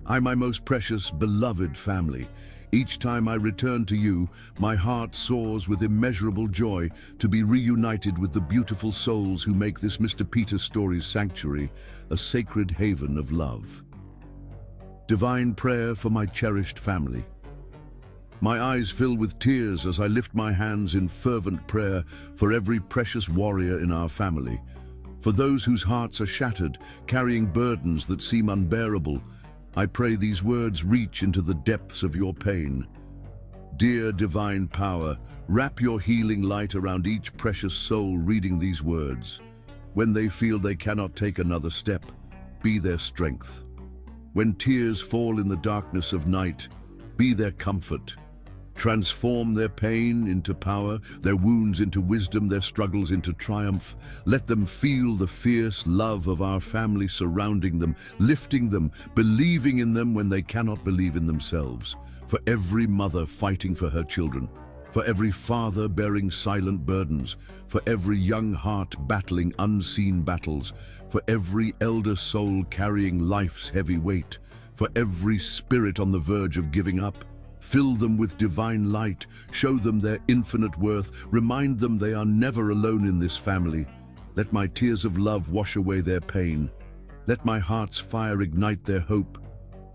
My most precious, beloved family. Each time I return to you, my heart soars with immeasurable joy to be reunited with the beautiful souls who make this Mr. Peter Stories sanctuary a sacred haven of love. Divine prayer for my cherished family. My eyes fill with tears as I lift my hands in fervent prayer for every precious warrior in our family, for those whose hearts are shattered, carrying burdens that seem unbearable. I pray these words reach into the depths of your pain. Dear divine power, wrap your healing light around each precious soul reading these words. When they feel they cannot take another step, be their strength. When tears fall in the darkness of night, be their comfort. Transform their pain into power, their wounds into wisdom, their struggles into triumph. Let them feel the fierce love of our family surrounding them, lifting them, believing in them when they cannot believe in themselves. For every mother fighting for her children, for every father bearing silent burdens, for every young heart battling unseen battles, for every elder soul carrying life's heavy weight, for every spirit on the verge of giving up. Fill them with divine light, show them their infinite worth, remind them they are never alone in this family. Let my tears of love wash away their pain. Let my heart's fire ignite their hope.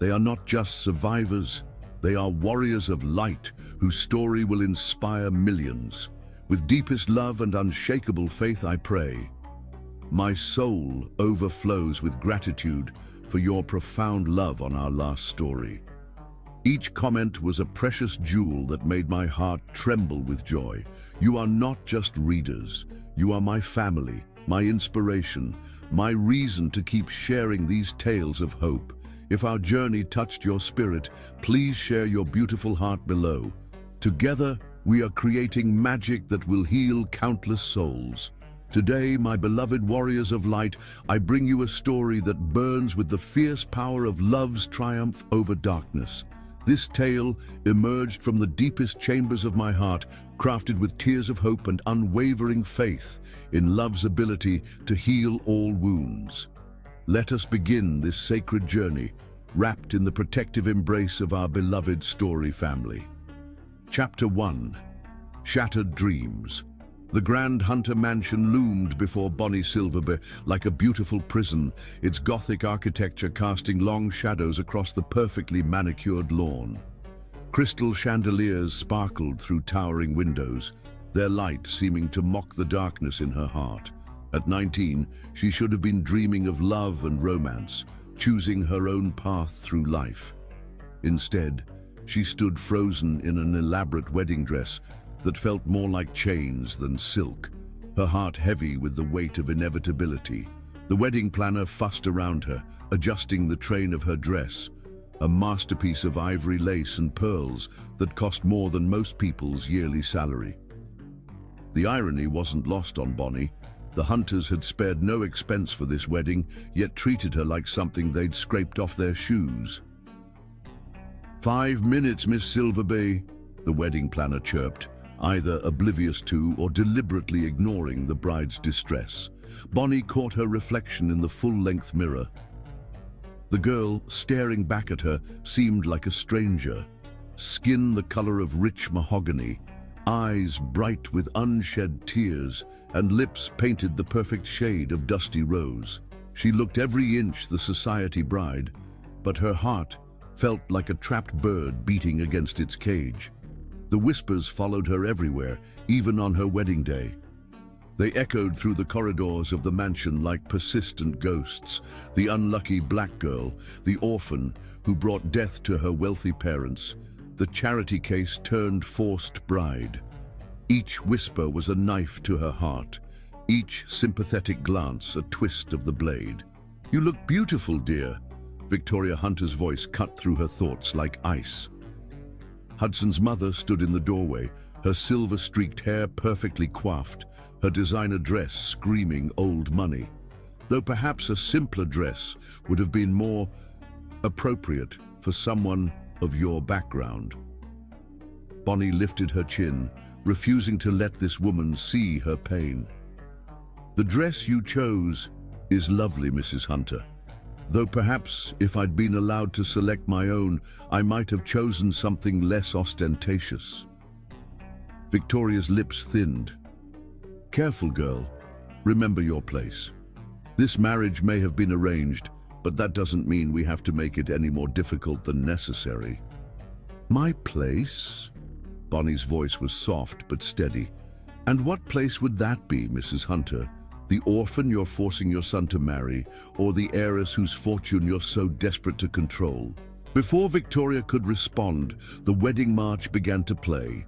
They are not just survivors, they are warriors of light whose story will inspire millions. With deepest love and unshakable faith I pray. My soul overflows with gratitude for your profound love on our last story. Each comment was a precious jewel that made my heart tremble with joy. You are not just readers. You are my family, my inspiration, my reason to keep sharing these tales of hope. If our journey touched your spirit, please share your beautiful heart below. Together, we are creating magic that will heal countless souls. Today, my beloved warriors of light, I bring you a story that burns with the fierce power of love's triumph over darkness. This tale emerged from the deepest chambers of my heart, crafted with tears of hope and unwavering faith in love's ability to heal all wounds. Let us begin this sacred journey, wrapped in the protective embrace of our beloved story family. Chapter 1. Shattered Dreams. The Grand Hunter Mansion loomed before Bonnie Silverby like a beautiful prison, its Gothic architecture casting long shadows across the perfectly manicured lawn. Crystal chandeliers sparkled through towering windows, their light seeming to mock the darkness in her heart. At 19, she should have been dreaming of love and romance, choosing her own path through life. Instead, she stood frozen in an elaborate wedding dress that felt more like chains than silk, her heart heavy with the weight of inevitability. The wedding planner fussed around her, adjusting the train of her dress, a masterpiece of ivory lace and pearls that cost more than most people's yearly salary. The irony wasn't lost on Bonnie. The Hunters had spared no expense for this wedding, yet treated her like something they'd scraped off their shoes. 5 minutes, Miss Silverby, the wedding planner chirped, either oblivious to or deliberately ignoring the bride's distress. Bonnie caught her reflection in the full-length mirror. The girl, staring back at her, seemed like a stranger. Skin the color of rich mahogany, eyes bright with unshed tears, and lips painted the perfect shade of dusty rose. She looked every inch the society bride, but her heart felt like a trapped bird beating against its cage. The whispers followed her everywhere, even on her wedding day. They echoed through the corridors of the mansion like persistent ghosts. The unlucky black girl, the orphan who brought death to her wealthy parents, the charity case turned forced bride. Each whisper was a knife to her heart, each sympathetic glance a twist of the blade. "You look beautiful, dear," Victoria Hunter's voice cut through her thoughts like ice. Hudson's mother stood in the doorway, her silver-streaked hair perfectly coiffed, her designer dress screaming old money. Though perhaps a simpler dress would have been more appropriate for someone of your background. Bonnie lifted her chin, refusing to let this woman see her pain. "The dress you chose is lovely, Mrs. Hunter. Though perhaps if I'd been allowed to select my own, I might have chosen something less ostentatious. Victoria's lips thinned. Careful, girl. Remember your place. This marriage may have been arranged, but that doesn't mean we have to make it any more difficult than necessary. My place? Bonnie's voice was soft but steady. And what place would that be, Mrs. Hunter? The orphan you're forcing your son to marry, or the heiress whose fortune you're so desperate to control? Before Victoria could respond, the wedding march began to play.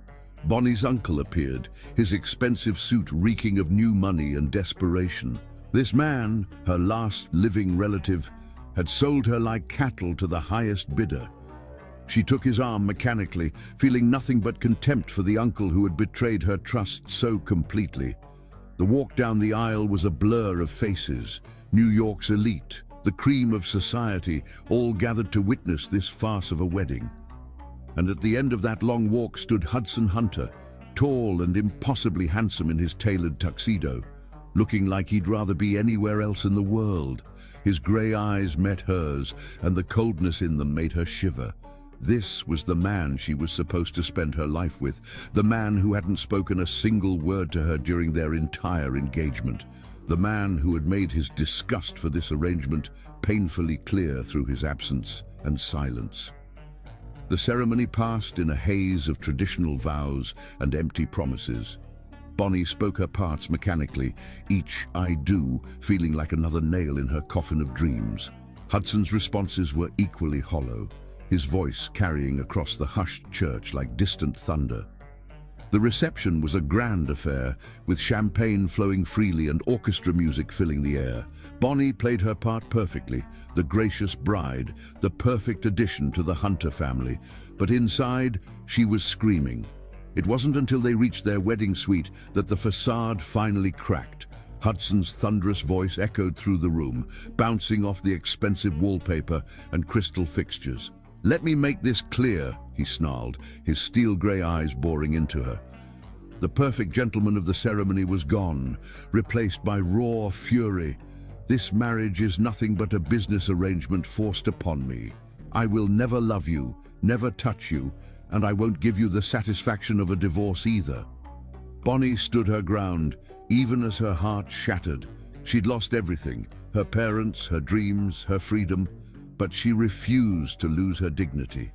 Bonnie's uncle appeared, his expensive suit reeking of new money and desperation. This man, her last living relative, had sold her like cattle to the highest bidder. She took his arm mechanically, feeling nothing but contempt for the uncle who had betrayed her trust so completely. The walk down the aisle was a blur of faces. New York's elite, the cream of society, all gathered to witness this farce of a wedding. And at the end of that long walk stood Hudson Hunter, tall and impossibly handsome in his tailored tuxedo, looking like he'd rather be anywhere else in the world. His grey eyes met hers, and the coldness in them made her shiver. This was the man she was supposed to spend her life with, the man who hadn't spoken a single word to her during their entire engagement, the man who had made his disgust for this arrangement painfully clear through his absence and silence. The ceremony passed in a haze of traditional vows and empty promises. Bonnie spoke her parts mechanically, each "I do" feeling like another nail in her coffin of dreams. Hudson's responses were equally hollow, his voice carrying across the hushed church like distant thunder. The reception was a grand affair, with champagne flowing freely and orchestra music filling the air. Bonnie played her part perfectly, the gracious bride, the perfect addition to the Hunter family. But inside, she was screaming. It wasn't until they reached their wedding suite that the facade finally cracked. Hudson's thunderous voice echoed through the room, bouncing off the expensive wallpaper and crystal fixtures. "Let me make this clear," he snarled, his steel-grey eyes boring into her. The perfect gentleman of the ceremony was gone, replaced by raw fury. "This marriage is nothing but a business arrangement forced upon me. I will never love you, never touch you, and I won't give you the satisfaction of a divorce either." Bonnie stood her ground, even as her heart shattered. She'd lost everything, her parents, her dreams, her freedom, but she refused to lose her dignity.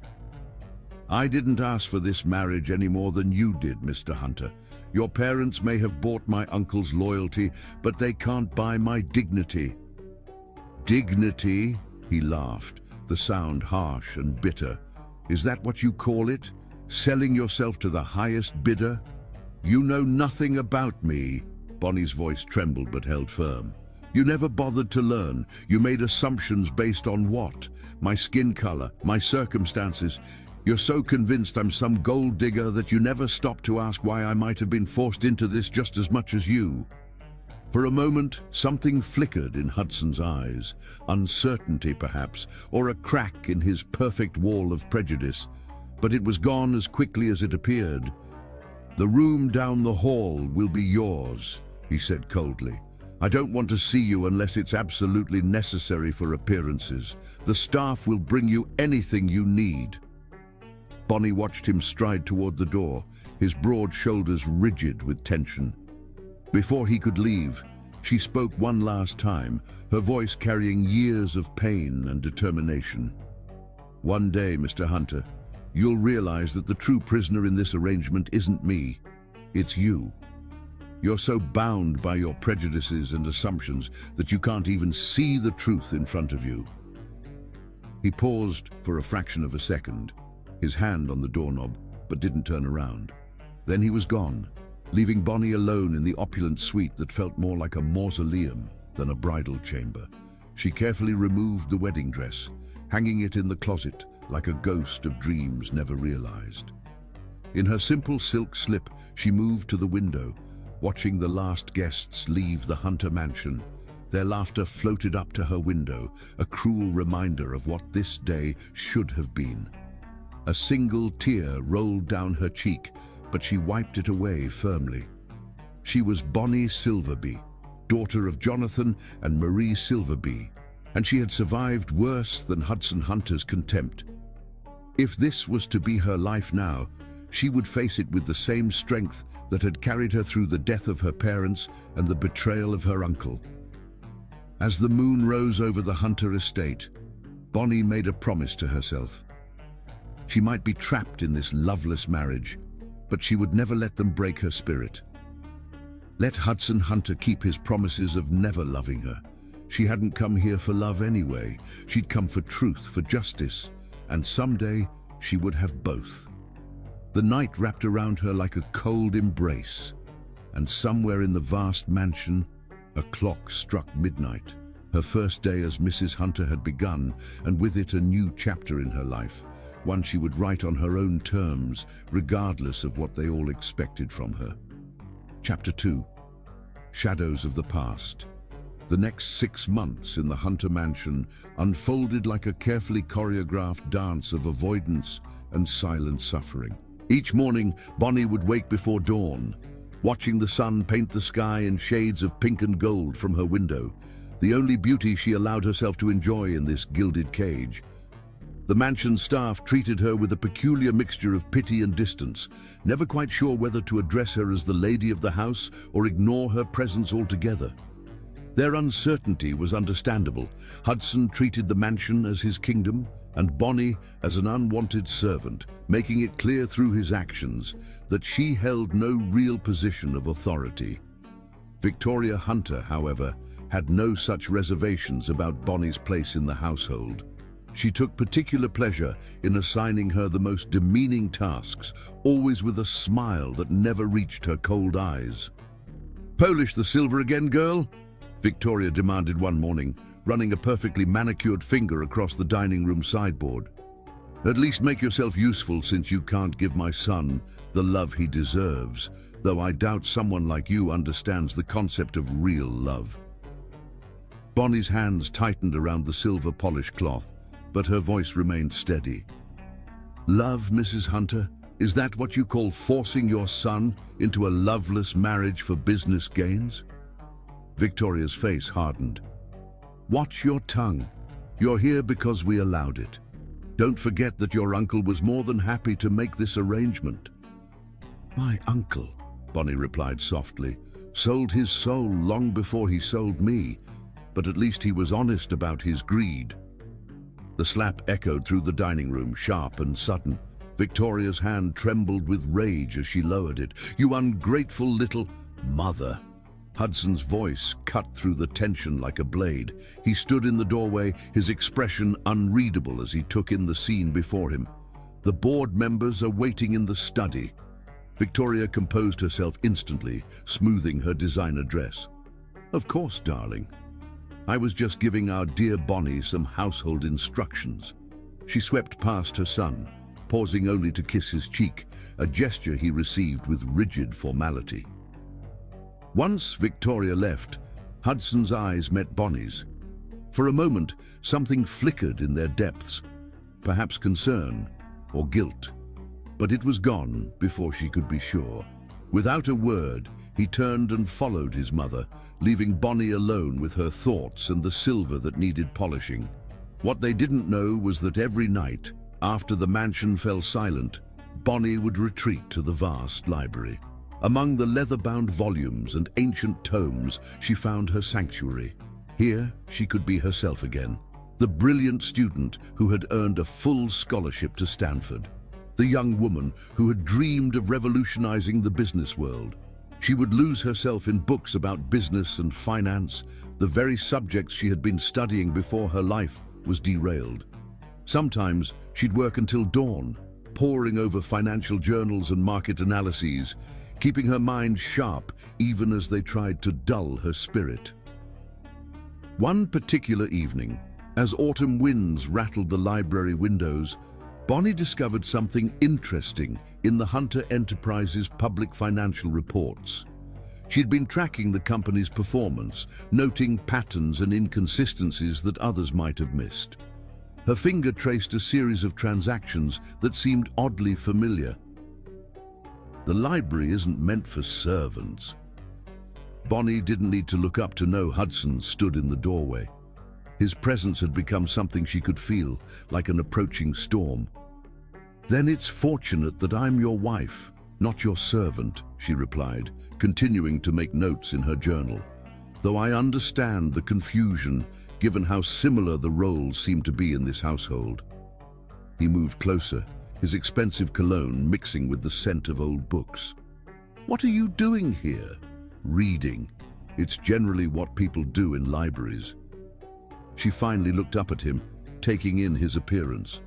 "I didn't ask for this marriage any more than you did, Mr. Hunter. Your parents may have bought my uncle's loyalty, but they can't buy my dignity." "Dignity?" he laughed, the sound harsh and bitter. "Is that what you call it? Selling yourself to the highest bidder? You know nothing about me." Bonnie's voice trembled but held firm. "You never bothered to learn. You made assumptions based on what? My skin color, my circumstances. You're so convinced I'm some gold digger that you never stopped to ask why I might have been forced into this just as much as you." For a moment, something flickered in Hudson's eyes, uncertainty perhaps, or a crack in his perfect wall of prejudice, but it was gone as quickly as it appeared. "The room down the hall will be yours," he said coldly. "I don't want to see you unless it's absolutely necessary for appearances. The staff will bring you anything you need." Bonnie watched him stride toward the door, his broad shoulders rigid with tension. Before he could leave, she spoke one last time, her voice carrying years of pain and determination. "One day, Mr. Hunter, you'll realize that the true prisoner in this arrangement isn't me, it's you. You're so bound by your prejudices and assumptions that you can't even see the truth in front of you." He paused for a fraction of a second, his hand on the doorknob, but didn't turn around. Then he was gone, leaving Bonnie alone in the opulent suite that felt more like a mausoleum than a bridal chamber. She carefully removed the wedding dress, hanging it in the closet like a ghost of dreams never realized. In her simple silk slip, she moved to the window, watching the last guests leave the Hunter mansion. Their laughter floated up to her window, a cruel reminder of what this day should have been. A single tear rolled down her cheek, but she wiped it away firmly. She was Bonnie Silverby, daughter of Jonathan and Marie Silverby, and she had survived worse than Hudson Hunter's contempt. If this was to be her life now, she would face it with the same strength that had carried her through the death of her parents and the betrayal of her uncle. As the moon rose over the Hunter estate, Bonnie made a promise to herself. She might be trapped in this loveless marriage, but she would never let them break her spirit. Let Hudson Hunter keep his promises of never loving her. She hadn't come here for love anyway. She'd come for truth, for justice, and someday she would have both. The night wrapped around her like a cold embrace, and somewhere in the vast mansion, a clock struck midnight. Her first day as Mrs. Hunter had begun, and with it a new chapter in her life, one she would write on her own terms, regardless of what they all expected from her. Chapter 2. Shadows of the Past. The next 6 months in the Hunter mansion unfolded like a carefully choreographed dance of avoidance and silent suffering. Each morning, Bonnie would wake before dawn, watching the sun paint the sky in shades of pink and gold from her window, the only beauty she allowed herself to enjoy in this gilded cage. The mansion staff treated her with a peculiar mixture of pity and distance, never quite sure whether to address her as the lady of the house or ignore her presence altogether. Their uncertainty was understandable. Hudson treated the mansion as his kingdom, and Bonnie as an unwanted servant, making it clear through his actions that she held no real position of authority. Victoria Hunter, however, had no such reservations about Bonnie's place in the household. She took particular pleasure in assigning her the most demeaning tasks, always with a smile that never reached her cold eyes. "Polish the silver again, girl?" Victoria demanded one morning, running a perfectly manicured finger across the dining room sideboard. "At least make yourself useful, since you can't give my son the love he deserves, though I doubt someone like you understands the concept of real love." Bonnie's hands tightened around the silver polished cloth, but her voice remained steady. "Love, Mrs. Hunter? Is that what you call forcing your son into a loveless marriage for business gains?" Victoria's face hardened. "Watch your tongue. You're here because we allowed it. Don't forget that your uncle was more than happy to make this arrangement." "My uncle," Bonnie replied softly, "sold his soul long before he sold me, but at least he was honest about his greed." The slap echoed through the dining room, sharp and sudden. Victoria's hand trembled with rage as she lowered it. "You ungrateful little mother!" Hudson's voice cut through the tension like a blade. He stood in the doorway, his expression unreadable as he took in the scene before him. "The board members are waiting in the study." Victoria composed herself instantly, smoothing her designer dress. "Of course, darling. I was just giving our dear Bonnie some household instructions." She swept past her son, pausing only to kiss his cheek, a gesture he received with rigid formality. Once Victoria left, Hudson's eyes met Bonnie's. For a moment, something flickered in their depths, perhaps concern or guilt. But it was gone before she could be sure. Without a word, he turned and followed his mother, leaving Bonnie alone with her thoughts and the silver that needed polishing. What they didn't know was that every night, after the mansion fell silent, Bonnie would retreat to the vast library. Among the leather-bound volumes and ancient tomes, she found her sanctuary. Here, she could be herself again, the brilliant student who had earned a full scholarship to Stanford, the young woman who had dreamed of revolutionizing the business world. She would lose herself in books about business and finance, the very subjects she had been studying before her life was derailed. Sometimes she'd work until dawn, poring over financial journals and market analyses, keeping her mind sharp even as they tried to dull her spirit. One particular evening, as autumn winds rattled the library windows, Bonnie discovered something interesting in the Hunter Enterprises public financial reports. She'd been tracking the company's performance, noting patterns and inconsistencies that others might have missed. Her finger traced a series of transactions that seemed oddly familiar. The library isn't meant for servants. Bonnie didn't need to look up to know Hudson stood in the doorway. His presence had become something she could feel, like an approaching storm. "Then it's fortunate that I'm your wife, not your servant," she replied, continuing to make notes in her journal. "Though I understand the confusion, given how similar the roles seem to be in this household." He moved closer, his expensive cologne mixing with the scent of old books. "What are you doing here?" "Reading. It's generally what people do in libraries." She finally looked up at him, taking in his appearance.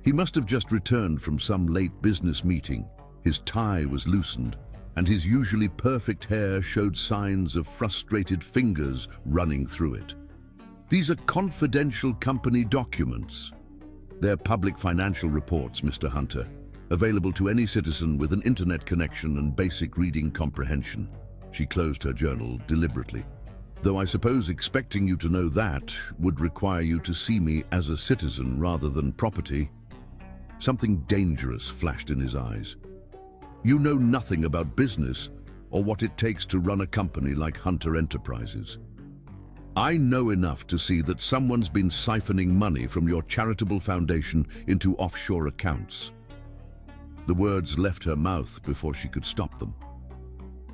He must have just returned from some late business meeting. His tie was loosened, and his usually perfect hair showed signs of frustrated fingers running through it. "These are confidential company documents." "They're public financial reports, Mr. Hunter, available to any citizen with an internet connection and basic reading comprehension." She closed her journal deliberately. "Though I suppose expecting you to know that would require you to see me as a citizen rather than property." Something dangerous flashed in his eyes. "You know nothing about business or what it takes to run a company like Hunter Enterprises. I know enough to see that someone's been siphoning money from your charitable foundation into offshore accounts." The words left her mouth before she could stop them.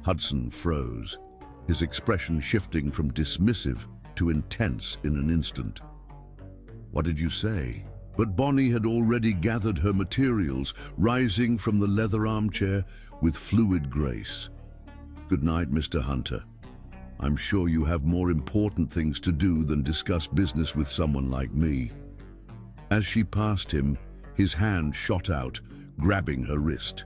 Hudson froze, his expression shifting from dismissive to intense in an instant. "What did you say?" But Bonnie had already gathered her materials, rising from the leather armchair with fluid grace. "Good night, Mr. Hunter. I'm sure you have more important things to do than discuss business with someone like me." As she passed him, his hand shot out, grabbing her wrist.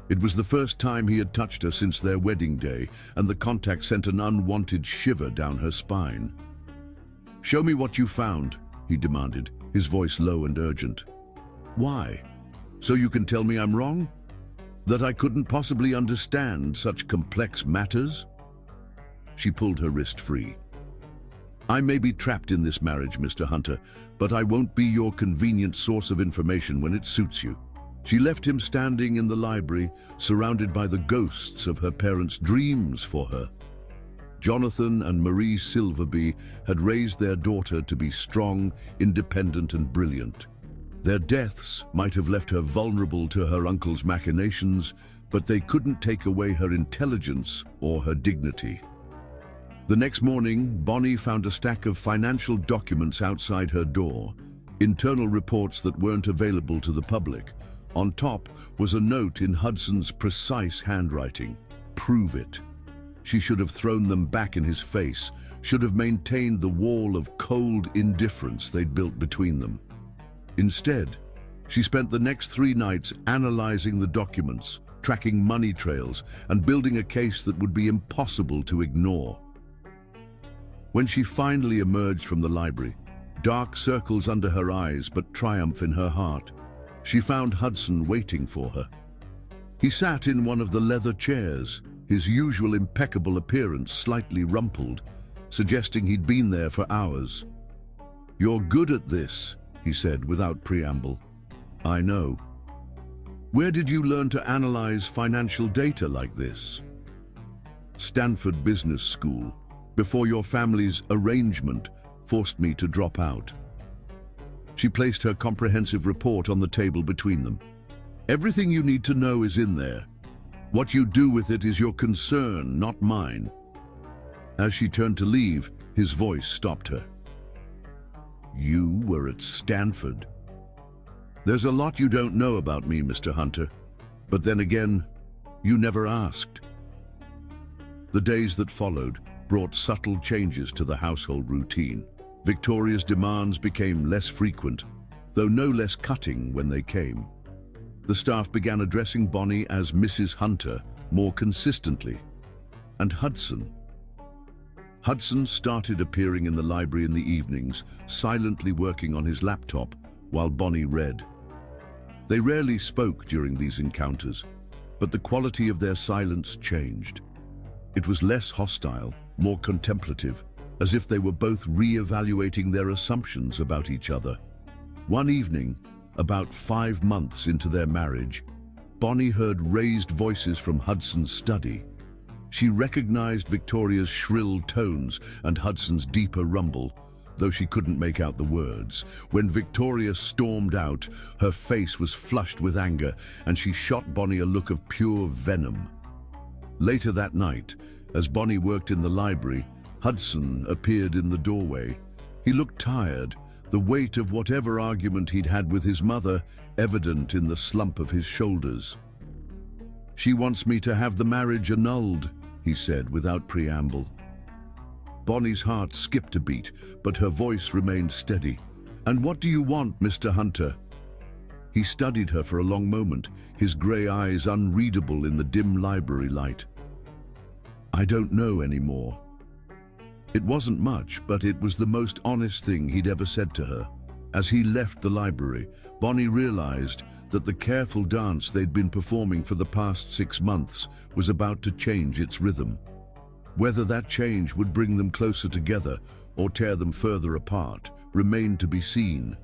It was the first time he had touched her since their wedding day, and the contact sent an unwanted shiver down her spine. "Show me what you found," he demanded, his voice low and urgent. "Why? So you can tell me I'm wrong? That I couldn't possibly understand such complex matters?" She pulled her wrist free. "I may be trapped in this marriage, Mr. Hunter, but I won't be your convenient source of information when it suits you." She left him standing in the library, surrounded by the ghosts of her parents' dreams for her. Jonathan and Marie Silverby had raised their daughter to be strong, independent, and brilliant. Their deaths might have left her vulnerable to her uncle's machinations, but they couldn't take away her intelligence or her dignity. The next morning, Bonnie found a stack of financial documents outside her door, internal reports that weren't available to the public. On top was a note in Hudson's precise handwriting. "Prove it." She should have thrown them back in his face, should have maintained the wall of cold indifference they'd built between them. Instead, she spent the next 3 nights analyzing the documents, tracking money trails, and building a case that would be impossible to ignore. When she finally emerged from the library, dark circles under her eyes but triumph in her heart, she found Hudson waiting for her. He sat in one of the leather chairs, his usual impeccable appearance slightly rumpled, suggesting he'd been there for hours. "You're good at this," he said without preamble. "I know. Where did you learn to analyze financial data like this?" "Stanford Business School, before your family's arrangement forced me to drop out." She placed her comprehensive report on the table between them. "Everything you need to know is in there. What you do with it is your concern, not mine." As she turned to leave, his voice stopped her. "You were at Stanford. There's a lot you don't know about me, Mr. Hunter. But then again, you never asked." The days that followed brought subtle changes to the household routine. Victoria's demands became less frequent, though no less cutting when they came. The staff began addressing Bonnie as Mrs. Hunter more consistently. And Hudson started appearing in the library in the evenings, silently working on his laptop while Bonnie read. They rarely spoke during these encounters, but the quality of their silence changed. It was less hostile, more contemplative, as if they were both re-evaluating their assumptions about each other. One evening, about 5 months into their marriage, Bonnie heard raised voices from Hudson's study. She recognized Victoria's shrill tones and Hudson's deeper rumble, though she couldn't make out the words. When Victoria stormed out, her face was flushed with anger, and she shot Bonnie a look of pure venom. Later that night, as Bonnie worked in the library, Hudson appeared in the doorway. He looked tired, the weight of whatever argument he'd had with his mother evident in the slump of his shoulders. "She wants me to have the marriage annulled," he said without preamble. Bonnie's heart skipped a beat, but her voice remained steady. "And what do you want, Mr. Hunter?" He studied her for a long moment, his grey eyes unreadable in the dim library light. "I don't know anymore." It wasn't much, but it was the most honest thing he'd ever said to her. As he left the library, Bonnie realized that the careful dance they'd been performing for the past 6 months was about to change its rhythm. Whether that change would bring them closer together or tear them further apart remained to be seen.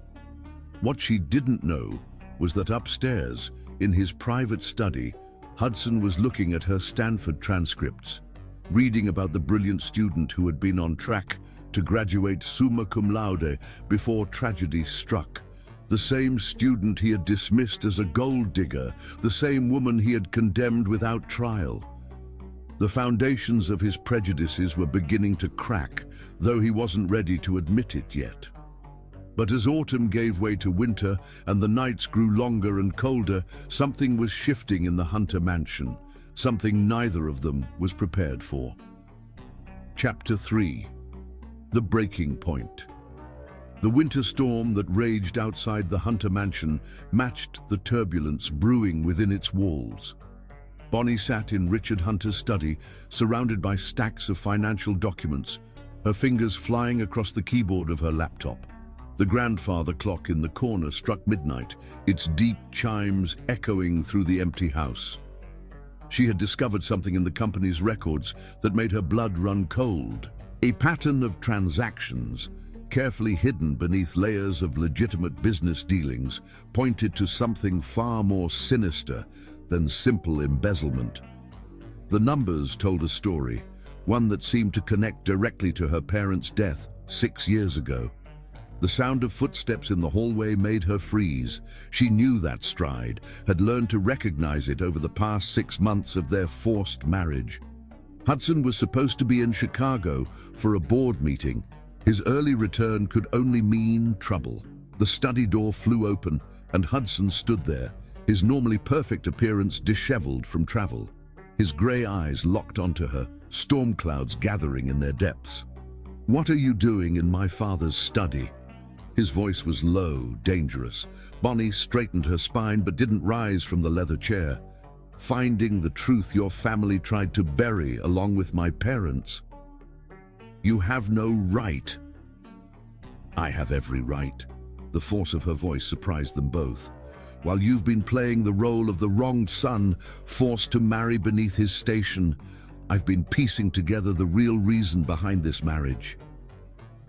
What she didn't know was that upstairs, in his private study, Hudson was looking at her Stanford transcripts, reading about the brilliant student who had been on track to graduate summa cum laude before tragedy struck. The same student he had dismissed as a gold digger, the same woman he had condemned without trial. The foundations of his prejudices were beginning to crack, though he wasn't ready to admit it yet. But as autumn gave way to winter and the nights grew longer and colder, something was shifting in the Hunter mansion, something neither of them was prepared for. Chapter 3. The Breaking Point. The winter storm that raged outside the Hunter mansion matched the turbulence brewing within its walls. Bonnie sat in Richard Hunter's study, surrounded by stacks of financial documents, her fingers flying across the keyboard of her laptop. The grandfather clock in the corner struck midnight, its deep chimes echoing through the empty house. She had discovered something in the company's records that made her blood run cold. A pattern of transactions, carefully hidden beneath layers of legitimate business dealings, pointed to something far more sinister than simple embezzlement. The numbers told a story, one that seemed to connect directly to her parents' death 6 years ago. The sound of footsteps in the hallway made her freeze. She knew that stride, had learned to recognize it over the past 6 months of their forced marriage. Hudson was supposed to be in Chicago for a board meeting. His early return could only mean trouble. The study door flew open, and Hudson stood there, his normally perfect appearance disheveled from travel. His grey eyes locked onto her, storm clouds gathering in their depths. "What are you doing in my father's study?" His voice was low, dangerous. Bonnie straightened her spine but didn't rise from the leather chair. "Finding the truth your family tried to bury along with my parents." "You have no right." "I have every right." The force of her voice surprised them both. "While you've been playing the role of the wronged son, forced to marry beneath his station, I've been piecing together the real reason behind this marriage."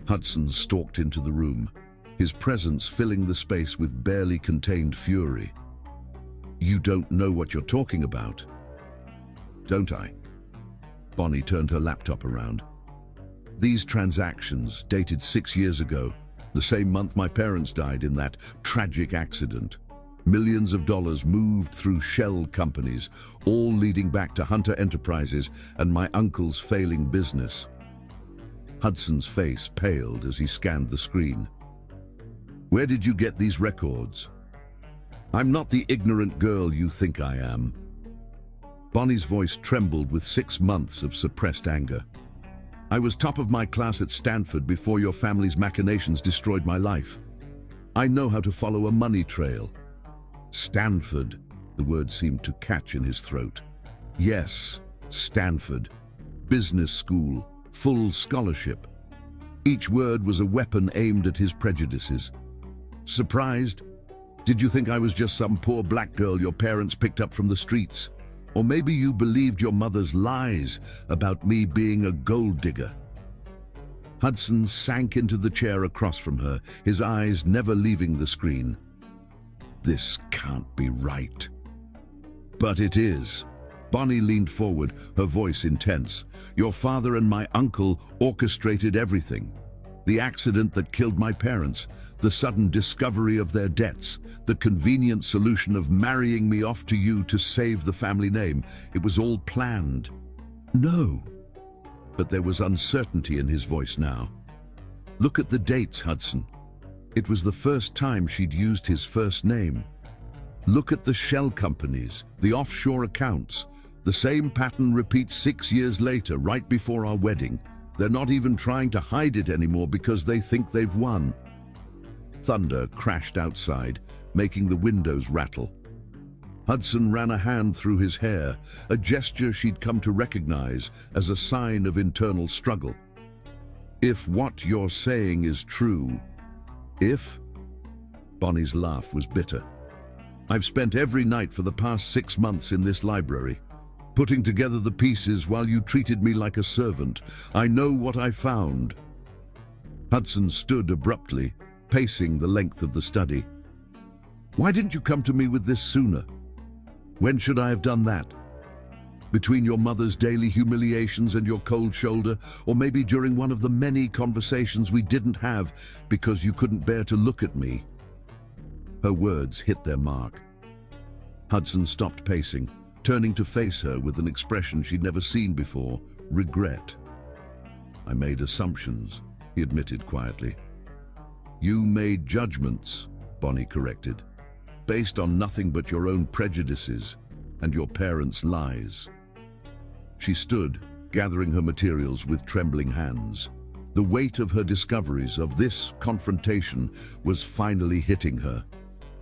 Hudson stalked into the room, his presence filling the space with barely contained fury. "You don't know what you're talking about." "Don't I?" Bonnie turned her laptop around. "These transactions dated 6 years ago, the same month my parents died in that tragic accident. Millions of dollars moved through shell companies, all leading back to Hunter Enterprises and my uncle's failing business." Hudson's face paled as he scanned the screen. "Where did you get these records?" "I'm not the ignorant girl you think I am." Bonnie's voice trembled with 6 months of suppressed anger. "I was top of my class at Stanford before your family's machinations destroyed my life. I know how to follow a money trail." "Stanford," the word seemed to catch in his throat. "Yes, Stanford. Business school, full scholarship." Each word was a weapon aimed at his prejudices. "Surprised? Did you think I was just some poor black girl your parents picked up from the streets? Or maybe you believed your mother's lies about me being a gold digger?" Hudson sank into the chair across from her, his eyes never leaving the screen. "This can't be right." "But it is." Bonnie leaned forward, her voice intense. "Your father and my uncle orchestrated everything. The accident that killed my parents, the sudden discovery of their debts, the convenient solution of marrying me off to you to save the family name. It was all planned. No. But there was uncertainty in his voice now. Look at the dates, Hudson. It was the first time she'd used his first name. Look at the shell companies, the offshore accounts. The same pattern repeats 6 years later, right before our wedding. They're not even trying to hide it anymore because they think they've won. Thunder crashed outside, making the windows rattle. Hudson ran a hand through his hair, a gesture she'd come to recognize as a sign of internal struggle. If what you're saying is true, if? Bonnie's laugh was bitter. I've spent every night for the past 6 months in this library, putting together the pieces while you treated me like a servant. I know what I found. Hudson stood abruptly, pacing the length of the study. Why didn't you come to me with this sooner? When should I have done that? Between your mother's daily humiliations and your cold shoulder, or maybe during one of the many conversations we didn't have because you couldn't bear to look at me. Her words hit their mark. Hudson stopped pacing, turning to face her with an expression she'd never seen before, regret. I made assumptions, he admitted quietly. You made judgments, Bonnie corrected, based on nothing but your own prejudices and your parents' lies. She stood, gathering her materials with trembling hands. The weight of her discoveries, of this confrontation, was finally hitting her.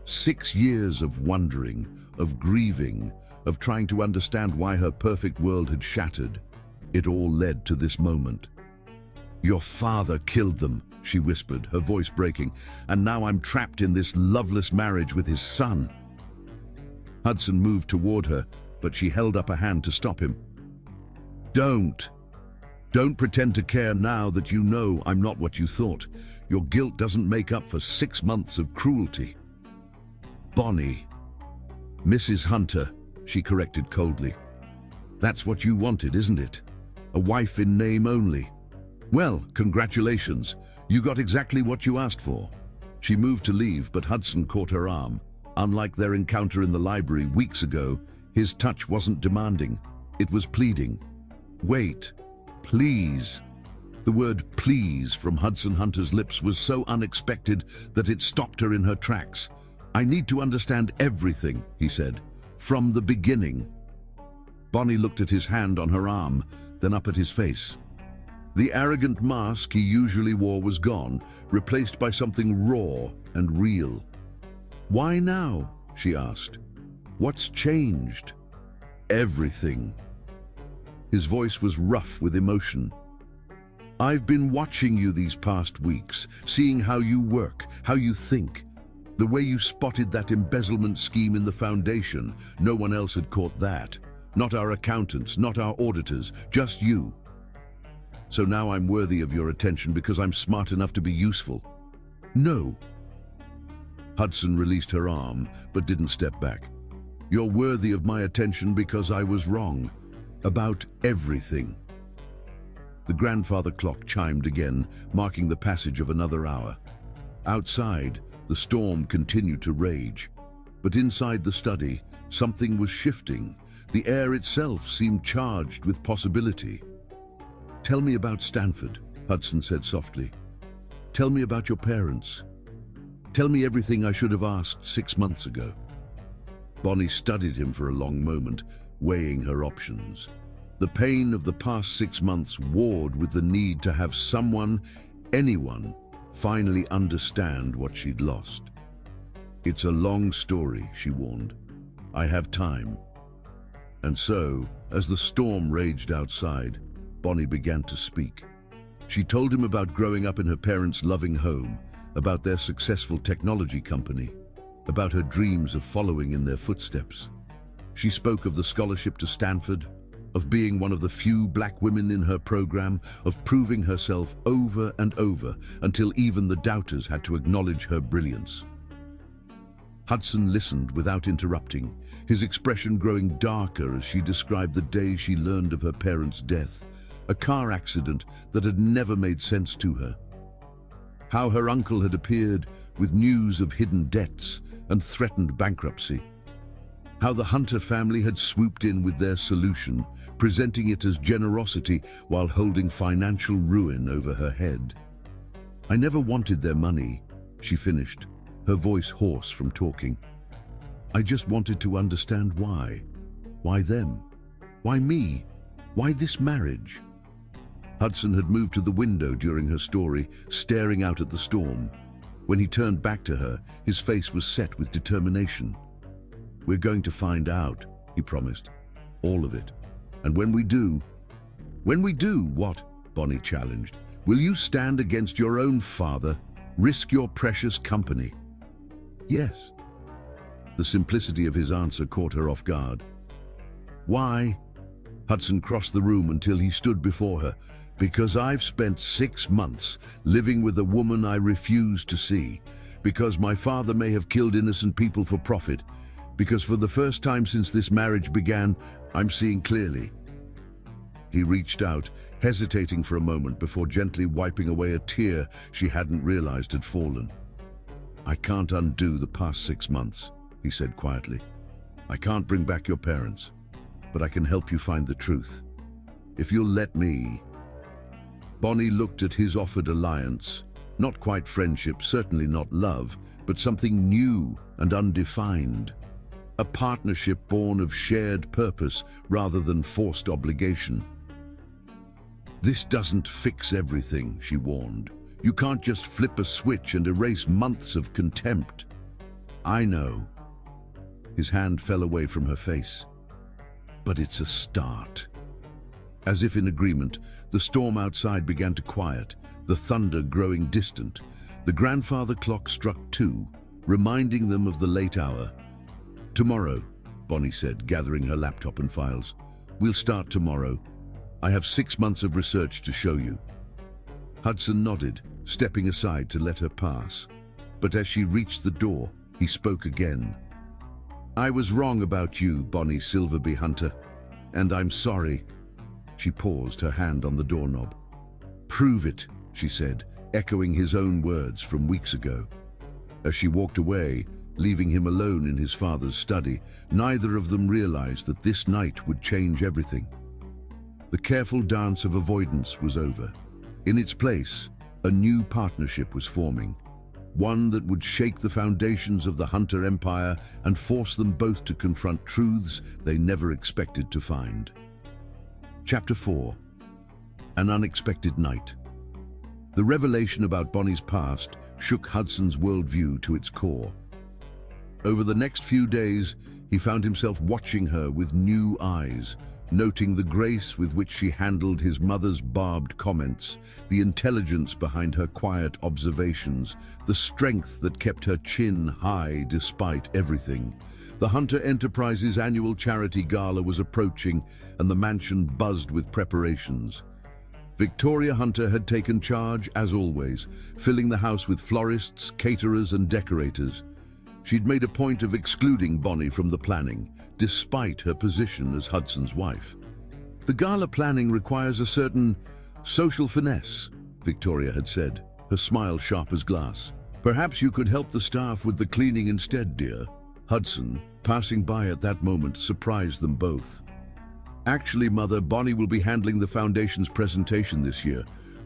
6 years of wondering, of grieving, of trying to understand why her perfect world had shattered. It all led to this moment. Your father killed them, she whispered, her voice breaking, and now I'm trapped in this loveless marriage with his son. Hudson moved toward her, but she held up a hand to stop him. Don't pretend to care now that you know I'm not what you thought. Your guilt doesn't make up for 6 months of cruelty. Bonnie. Mrs. Hunter, she corrected coldly. That's what you wanted, isn't it? A wife in name only. Well, congratulations. You got exactly what you asked for. She moved to leave, but Hudson caught her arm. Unlike their encounter in the library weeks ago, his touch wasn't demanding. It was pleading. Wait, please. The word please from Hudson Hunter's lips was so unexpected that it stopped her in her tracks. I need to understand everything, he said, from the beginning. Bonnie looked at his hand on her arm, then up at his face. The arrogant mask he usually wore was gone, replaced by something raw and real. Why now? She asked. What's changed? Everything. His voice was rough with emotion. I've been watching you these past weeks, seeing how you work, how you think. The way you spotted that embezzlement scheme in the foundation, no one else had caught that. Not our accountants, not our auditors, just you. So now I'm worthy of your attention because I'm smart enough to be useful. No. Hudson released her arm, but didn't step back. You're worthy of my attention because I was wrong. About everything. The grandfather clock chimed again, marking the passage of another hour. Outside, the storm continued to rage. But inside the study, something was shifting. The air itself seemed charged with possibility. Tell me about Stanford, Hudson said softly. Tell me about your parents. Tell me everything I should have asked 6 months ago. Bonnie studied him for a long moment, weighing her options. The pain of the past 6 months warred with the need to have someone, anyone, finally understand what she'd lost. It's a long story, she warned. I have time. And so, as the storm raged outside, Bonnie began to speak. She told him about growing up in her parents' loving home, about their successful technology company, about her dreams of following in their footsteps. She spoke of the scholarship to Stanford, of being one of the few black women in her program, of proving herself over and over until even the doubters had to acknowledge her brilliance. Hudson listened without interrupting, his expression growing darker as she described the day she learned of her parents' death, a car accident that had never made sense to her. how her uncle had appeared with news of hidden debts and threatened bankruptcy, how the Hunter family had swooped in with their solution, presenting it as generosity while holding financial ruin over her head. "I never wanted their money," she finished, her voice hoarse from talking. "I just wanted to understand why. Why them? Why me? Why this marriage?" Hudson had moved to the window during her story, staring out at the storm. When he turned back to her, his face was set with determination. "We're going to find out," he promised. "All of it. And when we do..." "When we do what?" Bonnie challenged. "Will you stand against your own father? Risk your precious company?" "Yes." The simplicity of his answer caught her off guard. "Why?" Hudson crossed the room until he stood before her. "Because I've spent 6 months living with a woman I refuse to see. Because my father may have killed innocent people for profit. Because for the first time since this marriage began, I'm seeing clearly." He reached out, hesitating for a moment before gently wiping away a tear she hadn't realized had fallen. "I can't undo the past 6 months," he said quietly. "I can't bring back your parents, but I can help you find the truth. If you'll let me..." Bonnie looked at his offered alliance, not quite friendship, certainly not love, but something new and undefined. A partnership born of shared purpose rather than forced obligation. "This doesn't fix everything," she warned. "You can't just flip a switch and erase months of contempt." "I know." His hand fell away from her face. "But it's a start." As if in agreement, the storm outside began to quiet, the thunder growing distant. The grandfather clock struck 2, reminding them of the late hour. "Tomorrow," Bonnie said, gathering her laptop and files. "We'll start tomorrow. I have 6 months of research to show you." Hudson nodded, stepping aside to let her pass. But as she reached the door, he spoke again. "I was wrong about you, Bonnie Silverby Hunter, and I'm sorry." She paused, her hand on the doorknob. "Prove it," she said, echoing his own words from weeks ago. As she walked away, leaving him alone in his father's study, neither of them realized that this night would change everything. The careful dance of avoidance was over. In its place, a new partnership was forming, one that would shake the foundations of the Hunter Empire and force them both to confront truths they never expected to find. Chapter 4. An Unexpected Night. The revelation about Bonnie's past shook Hudson's worldview to its core. Over the next few days, he found himself watching her with new eyes, noting the grace with which she handled his mother's barbed comments, the intelligence behind her quiet observations, the strength that kept her chin high despite everything. The Hunter Enterprises annual charity gala was approaching, and the mansion buzzed with preparations. Victoria Hunter had taken charge, as always, filling the house with florists, caterers, and decorators. She'd made a point of excluding Bonnie from the planning, despite her position as Hudson's wife. "The gala planning requires a certain social finesse," Victoria had said, her smile sharp as glass. "Perhaps you could help the staff with the cleaning instead, dear." Hudson, passing by at that moment, surprised them both. "Actually, Mother, Bonnie will be handling the Foundation's presentation this year.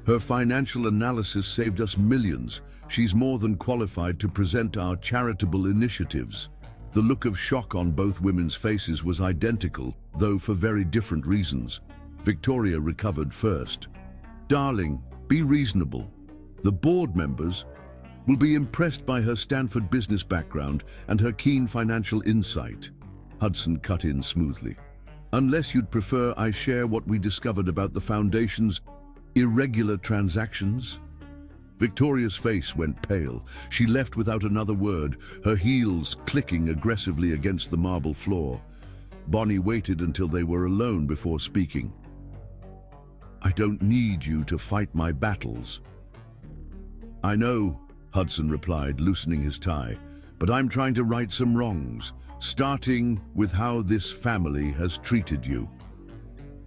Her financial analysis saved us millions. She's more than qualified to present our charitable initiatives." The look of shock on both women's faces was identical, though for very different reasons. Victoria recovered first. "Darling, be reasonable. The board members will be impressed by her Stanford business background and her keen financial insight." Hudson cut in smoothly. "Unless you'd prefer I share what we discovered about the Foundation's irregular transactions?" Victoria's face went pale. She left without another word, her heels clicking aggressively against the marble floor. Bonnie waited until they were alone before speaking. "I don't need you to fight my battles." "I know," Hudson replied, loosening his tie, "but I'm trying to right some wrongs, starting with how this family has treated you."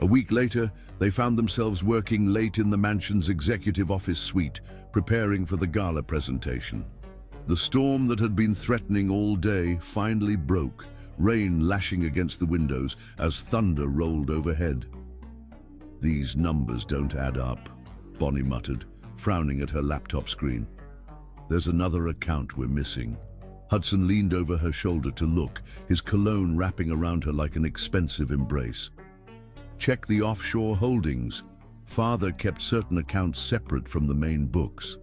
A week later, they found themselves working late in the mansion's executive office suite, preparing for the gala presentation. The storm that had been threatening all day finally broke, rain lashing against the windows as thunder rolled overhead. "These numbers don't add up," Bonnie muttered, frowning at her laptop screen. "There's another account we're missing." Hudson leaned over her shoulder to look, his cologne wrapping around her like an expensive embrace. "Check the offshore holdings. Father kept certain accounts separate from the main books."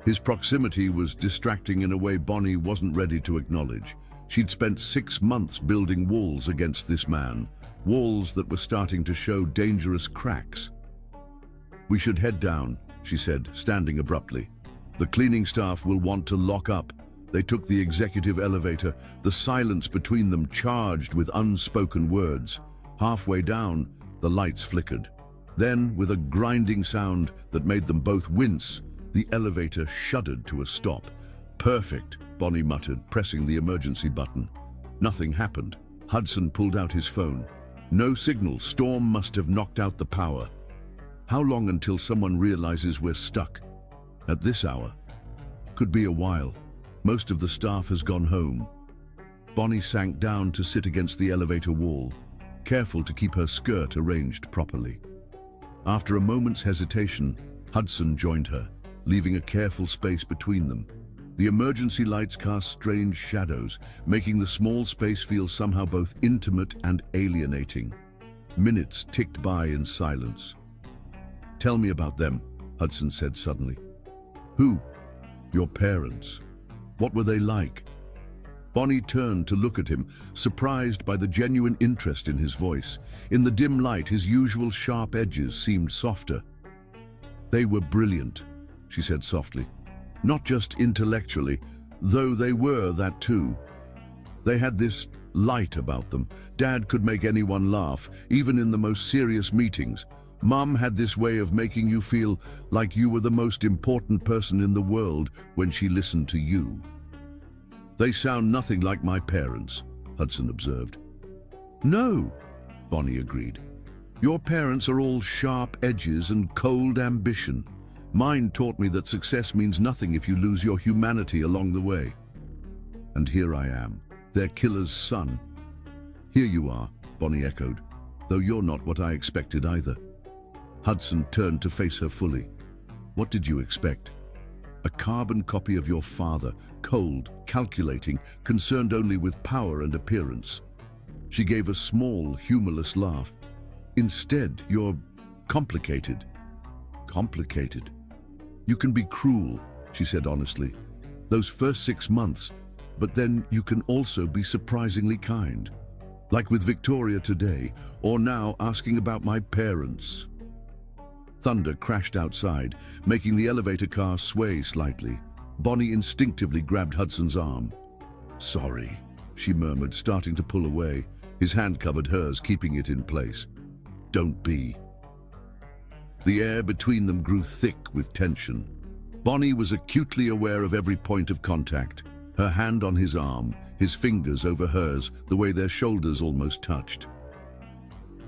His proximity was distracting in a way Bonnie wasn't ready to acknowledge. She'd spent 6 months building walls against this man, walls that were starting to show dangerous cracks. "We should head down," she said, standing abruptly. "The cleaning staff will want to lock up." They took the executive elevator, the silence between them charged with unspoken words. Halfway down, the lights flickered. Then, with a grinding sound that made them both wince, the elevator shuddered to a stop. "Perfect," Bonnie muttered, pressing the emergency button. Nothing happened. Hudson pulled out his phone. "No signal. Storm must have knocked out the power." "How long until someone realizes we're stuck?" "At this hour." "Could be a while. Most of the staff has gone home." Bonnie sank down to sit against the elevator wall, careful to keep her skirt arranged properly. After a moment's hesitation, Hudson joined her, leaving a careful space between them. The emergency lights cast strange shadows, making the small space feel somehow both intimate and alienating. Minutes ticked by in silence. "Tell me about them," Hudson said suddenly. "Who?" "Your parents. What were they like?" Bonnie turned to look at him, surprised by the genuine interest in his voice. In the dim light, his usual sharp edges seemed softer. "They were brilliant," she said softly. "Not just intellectually, though they were that too. They had this light about them. Dad could make anyone laugh, even in the most serious meetings. Mum had this way of making you feel like you were the most important person in the world when she listened to you." "They sound nothing like my parents," Hudson observed. "No," Bonnie agreed. "Your parents are all sharp edges and cold ambition. Mine taught me that success means nothing if you lose your humanity along the way. And here I am, their killer's son." "Here you are," Bonnie echoed, "though you're not what I expected either." Hudson turned to face her fully. "What did you expect? A carbon copy of your father, cold, calculating, concerned only with power and appearance." She gave a small, humorless laugh. "Instead, you're complicated." "Complicated? You can be cruel," she said honestly. "Those first 6 months, but then you can also be surprisingly kind. Like with Victoria today, or now asking about my parents." Thunder crashed outside, making the elevator car sway slightly. Bonnie instinctively grabbed Hudson's arm. "Sorry," she murmured, starting to pull away. His hand covered hers, keeping it in place. "Don't be." The air between them grew thick with tension. Bonnie was acutely aware of every point of contact, her hand on his arm, his fingers over hers, the way their shoulders almost touched.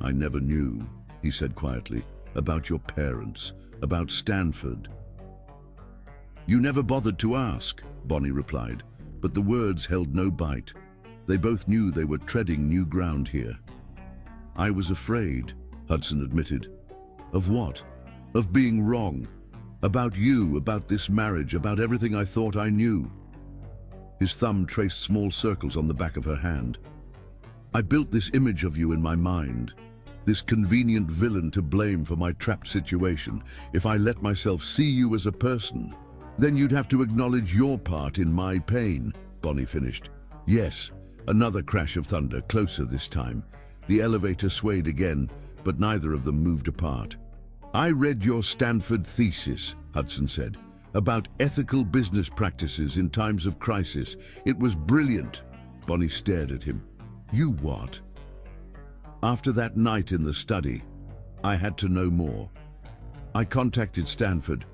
"I never knew," he said quietly, "about your parents, about Stanford." "You never bothered to ask," Bonnie replied, but the words held no bite. They both knew they were treading new ground here. "I was afraid," Hudson admitted. "Of what?" "Of being wrong. About you, about this marriage, about everything I thought I knew." His thumb traced small circles on the back of her hand. "I built this image of you in my mind. This convenient villain to blame for my trapped situation. If I let myself see you as a person, then you'd have to acknowledge your part in my pain," Bonnie finished. "Yes." Another crash of thunder, closer this time. The elevator swayed again, but neither of them moved apart. "I read your Stanford thesis," Hudson said, "about ethical business practices in times of crisis. It was brilliant." Bonnie stared at him. "You what?" "After that night in the study, I had to know more. I contacted Stanford,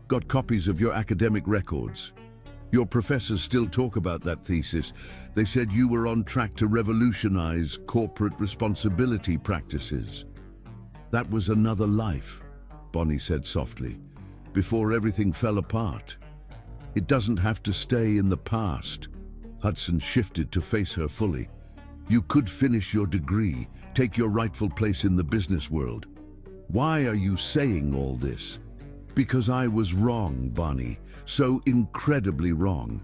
got copies of your academic records. Your professors still talk about that thesis. They said you were on track to revolutionize corporate responsibility practices." That was another life, Bonnie said softly, before everything fell apart. It doesn't have to stay in the past. Hudson shifted to face her fully. You could finish your degree, take your rightful place in the business world. Why are you saying all this? Because I was wrong, Bonnie, so incredibly wrong.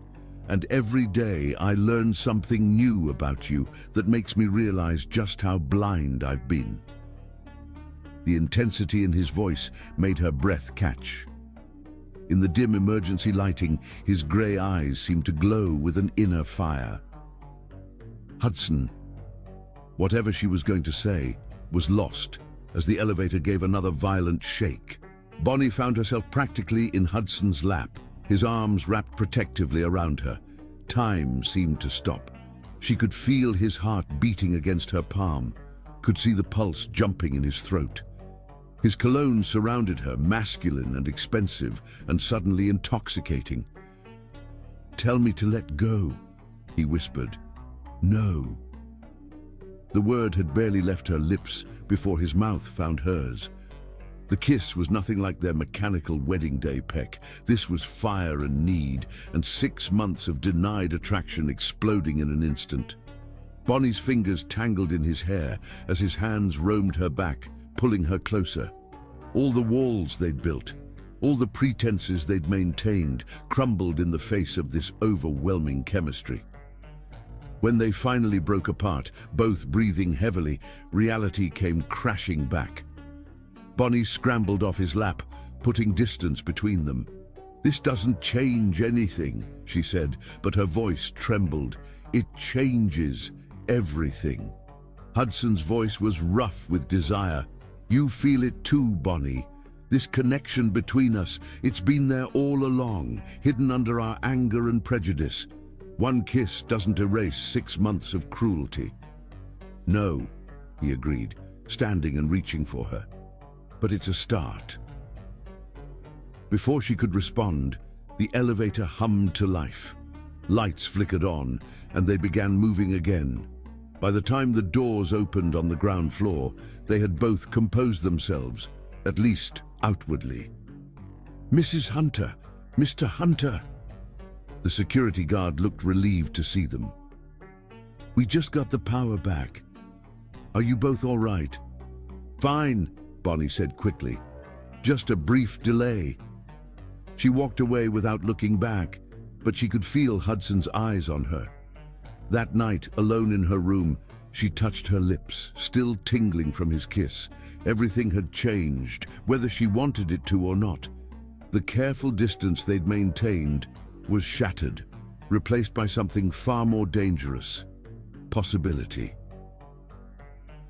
And every day I learn something new about you that makes me realize just how blind I've been. The intensity in his voice made her breath catch. In the dim emergency lighting, his grey eyes seemed to glow with an inner fire. Hudson, whatever she was going to say, was lost as the elevator gave another violent shake. Bonnie found herself practically in Hudson's lap, his arms wrapped protectively around her. Time seemed to stop. She could feel his heart beating against her palm, could see the pulse jumping in his throat. His cologne surrounded her, masculine and expensive, and suddenly intoxicating. "Tell me to let go," he whispered. "No." The word had barely left her lips before his mouth found hers. The kiss was nothing like their mechanical wedding day peck. This was fire and need, and 6 months of denied attraction exploding in an instant. Bonnie's fingers tangled in his hair as his hands roamed her back, pulling her closer. All the walls they'd built, all the pretenses they'd maintained, crumbled in the face of this overwhelming chemistry. When they finally broke apart, both breathing heavily, reality came crashing back. Bonnie scrambled off his lap, putting distance between them. "This doesn't change anything," she said, but her voice trembled. "It changes everything." Hudson's voice was rough with desire. "You feel it too, Bonnie. This connection between us, it's been there all along, hidden under our anger and prejudice. One kiss doesn't erase 6 months of cruelty." "No," he agreed, standing and reaching for her. "But it's a start." Before she could respond, the elevator hummed to life. Lights flickered on, and they began moving again. By the time the doors opened on the ground floor, they had both composed themselves, at least outwardly. "Mrs. Hunter! Mr. Hunter!" The security guard looked relieved to see them. "We just got the power back. Are you both all right?" "Fine," Bonnie said quickly. "Just a brief delay." She walked away without looking back, but she could feel Hudson's eyes on her. That night, alone in her room, she touched her lips, still tingling from his kiss. Everything had changed, whether she wanted it to or not. The careful distance they'd maintained was shattered, replaced by something far more dangerous: possibility.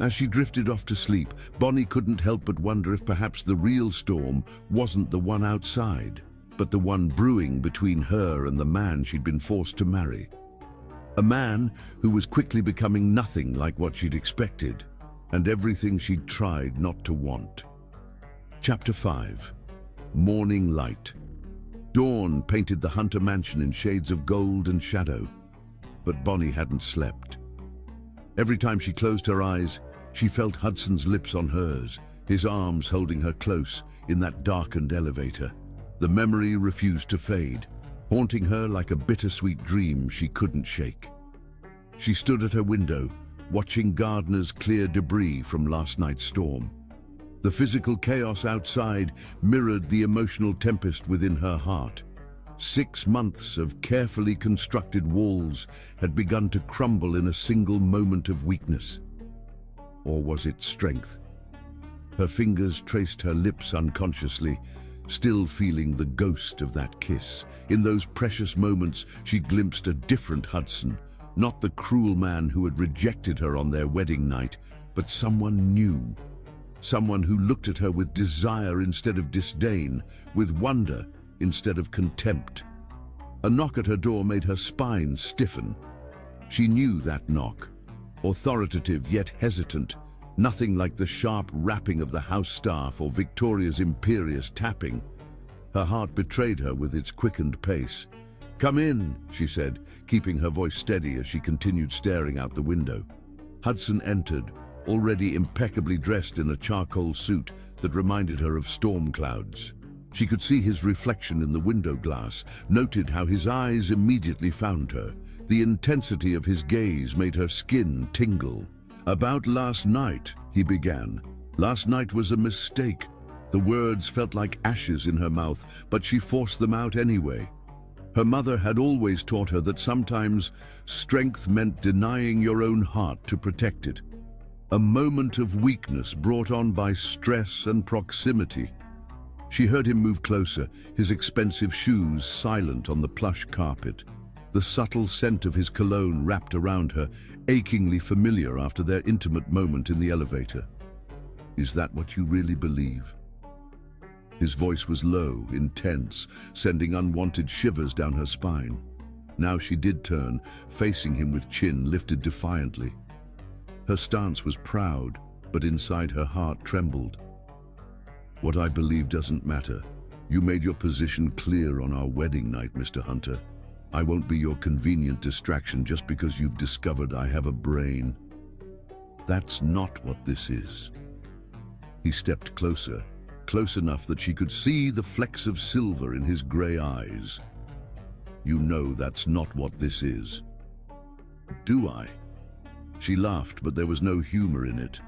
As she drifted off to sleep, Bonnie couldn't help but wonder if perhaps the real storm wasn't the one outside, but the one brewing between her and the man she'd been forced to marry. A man who was quickly becoming nothing like what she'd expected, and everything she'd tried not to want. Chapter 5. Morning Light. Dawn painted the Hunter mansion in shades of gold and shadow, but Bonnie hadn't slept. Every time she closed her eyes, she felt Hudson's lips on hers, his arms holding her close in that darkened elevator. The memory refused to fade, haunting her like a bittersweet dream she couldn't shake. She stood at her window, watching gardeners clear debris from last night's storm. The physical chaos outside mirrored the emotional tempest within her heart. 6 months of carefully constructed walls had begun to crumble in a single moment of weakness. Or was it strength? Her fingers traced her lips unconsciously, still feeling the ghost of that kiss. In those precious moments, she glimpsed a different Hudson, not the cruel man who had rejected her on their wedding night, but someone new. Someone who looked at her with desire instead of disdain, with wonder instead of contempt. A knock at her door made her spine stiffen. She knew that knock, authoritative yet hesitant, nothing like the sharp rapping of the house staff or Victoria's imperious tapping. Her heart betrayed her with its quickened pace. "Come in," she said, keeping her voice steady as she continued staring out the window. Hudson entered, already impeccably dressed in a charcoal suit that reminded her of storm clouds. She could see his reflection in the window glass, noted how his eyes immediately found her. The intensity of his gaze made her skin tingle. "About last night," he began. "Last night was a mistake." The words felt like ashes in her mouth, but she forced them out anyway. Her mother had always taught her that sometimes strength meant denying your own heart to protect it. A moment of weakness brought on by stress and proximity. She heard him move closer, his expensive shoes silent on the plush carpet. The subtle scent of his cologne wrapped around her, achingly familiar after their intimate moment in the elevator. "Is that what you really believe?" His voice was low, intense, sending unwanted shivers down her spine. Now she did turn, facing him with chin lifted defiantly. Her stance was proud, but inside her heart trembled. "What I believe doesn't matter. You made your position clear on our wedding night, Mr. Hunter. I won't be your convenient distraction just because you've discovered I have a brain. That's not what this is." He stepped closer, close enough that she could see the flecks of silver in his gray eyes. "You know that's not what this is." "Do I?" She laughed, but there was no humor in it.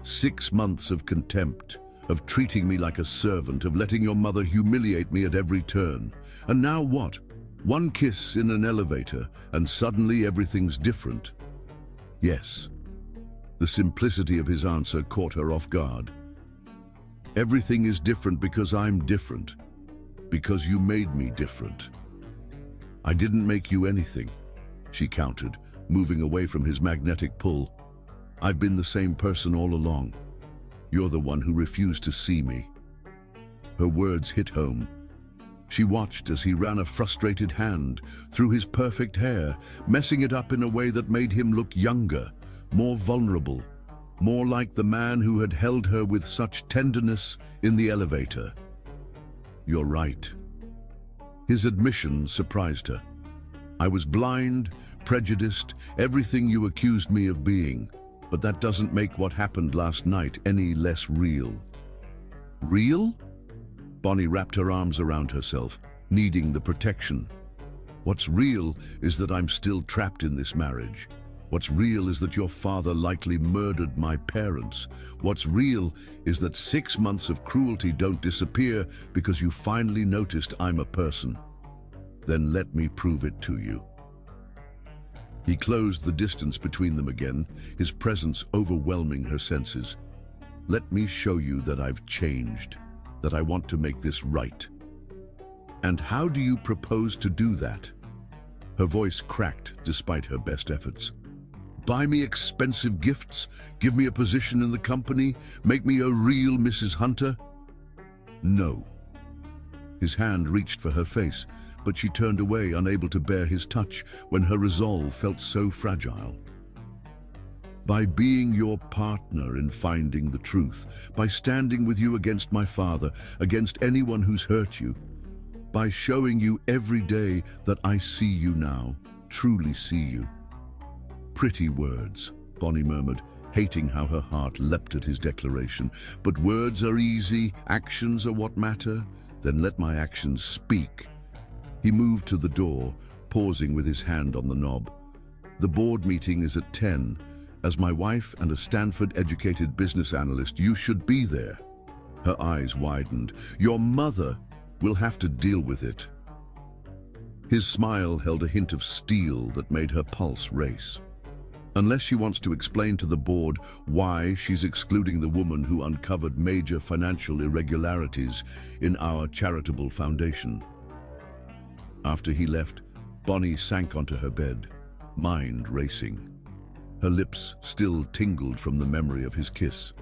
6 months of contempt, of treating me like a servant, of letting your mother humiliate me at every turn. And now what? One kiss in an elevator, and suddenly everything's different. Yes. The simplicity of his answer caught her off guard. "Everything is different because I'm different. Because you made me different." "I didn't make you anything," she countered, moving away from his magnetic pull. "I've been the same person all along. You're the one who refused to see me." Her words hit home. She watched as he ran a frustrated hand through his perfect hair, messing it up in a way that made him look younger, more vulnerable, more like the man who had held her with such tenderness in the elevator. "You're right." His admission surprised her. "I was blind, prejudiced, everything you accused me of being. But that doesn't make what happened last night any less real." "Real?" Bonnie wrapped her arms around herself, needing the protection. "What's real is that I'm still trapped in this marriage. What's real is that your father likely murdered my parents. What's real is that 6 months of cruelty don't disappear because you finally noticed I'm a person. Then let me prove it to you." He closed the distance between them again, his presence overwhelming her senses. "Let me show you that I've changed, that I want to make this right." "And how do you propose to do that?" Her voice cracked despite her best efforts. "Buy me expensive gifts, give me a position in the company, make me a real Mrs. Hunter?" "No." His hand reached for her face, but she turned away, unable to bear his touch when her resolve felt so fragile. "By being your partner in finding the truth, by standing with you against my father, against anyone who's hurt you, by showing you every day that I see you now, truly see you." "Pretty words," Bonnie murmured, hating how her heart leapt at his declaration. "But words are easy, actions are what matter. Then let my actions speak." He moved to the door, pausing with his hand on the knob. "The board meeting is at 10. As my wife and a Stanford-educated business analyst, you should be there." Her eyes widened. "Your mother will have to deal with it." His smile held a hint of steel that made her pulse race. "Unless she wants to explain to the board why she's excluding the woman who uncovered major financial irregularities in our charitable foundation." After he left, Bonnie sank onto her bed, mind racing. Her lips still tingled from the memory of his kiss.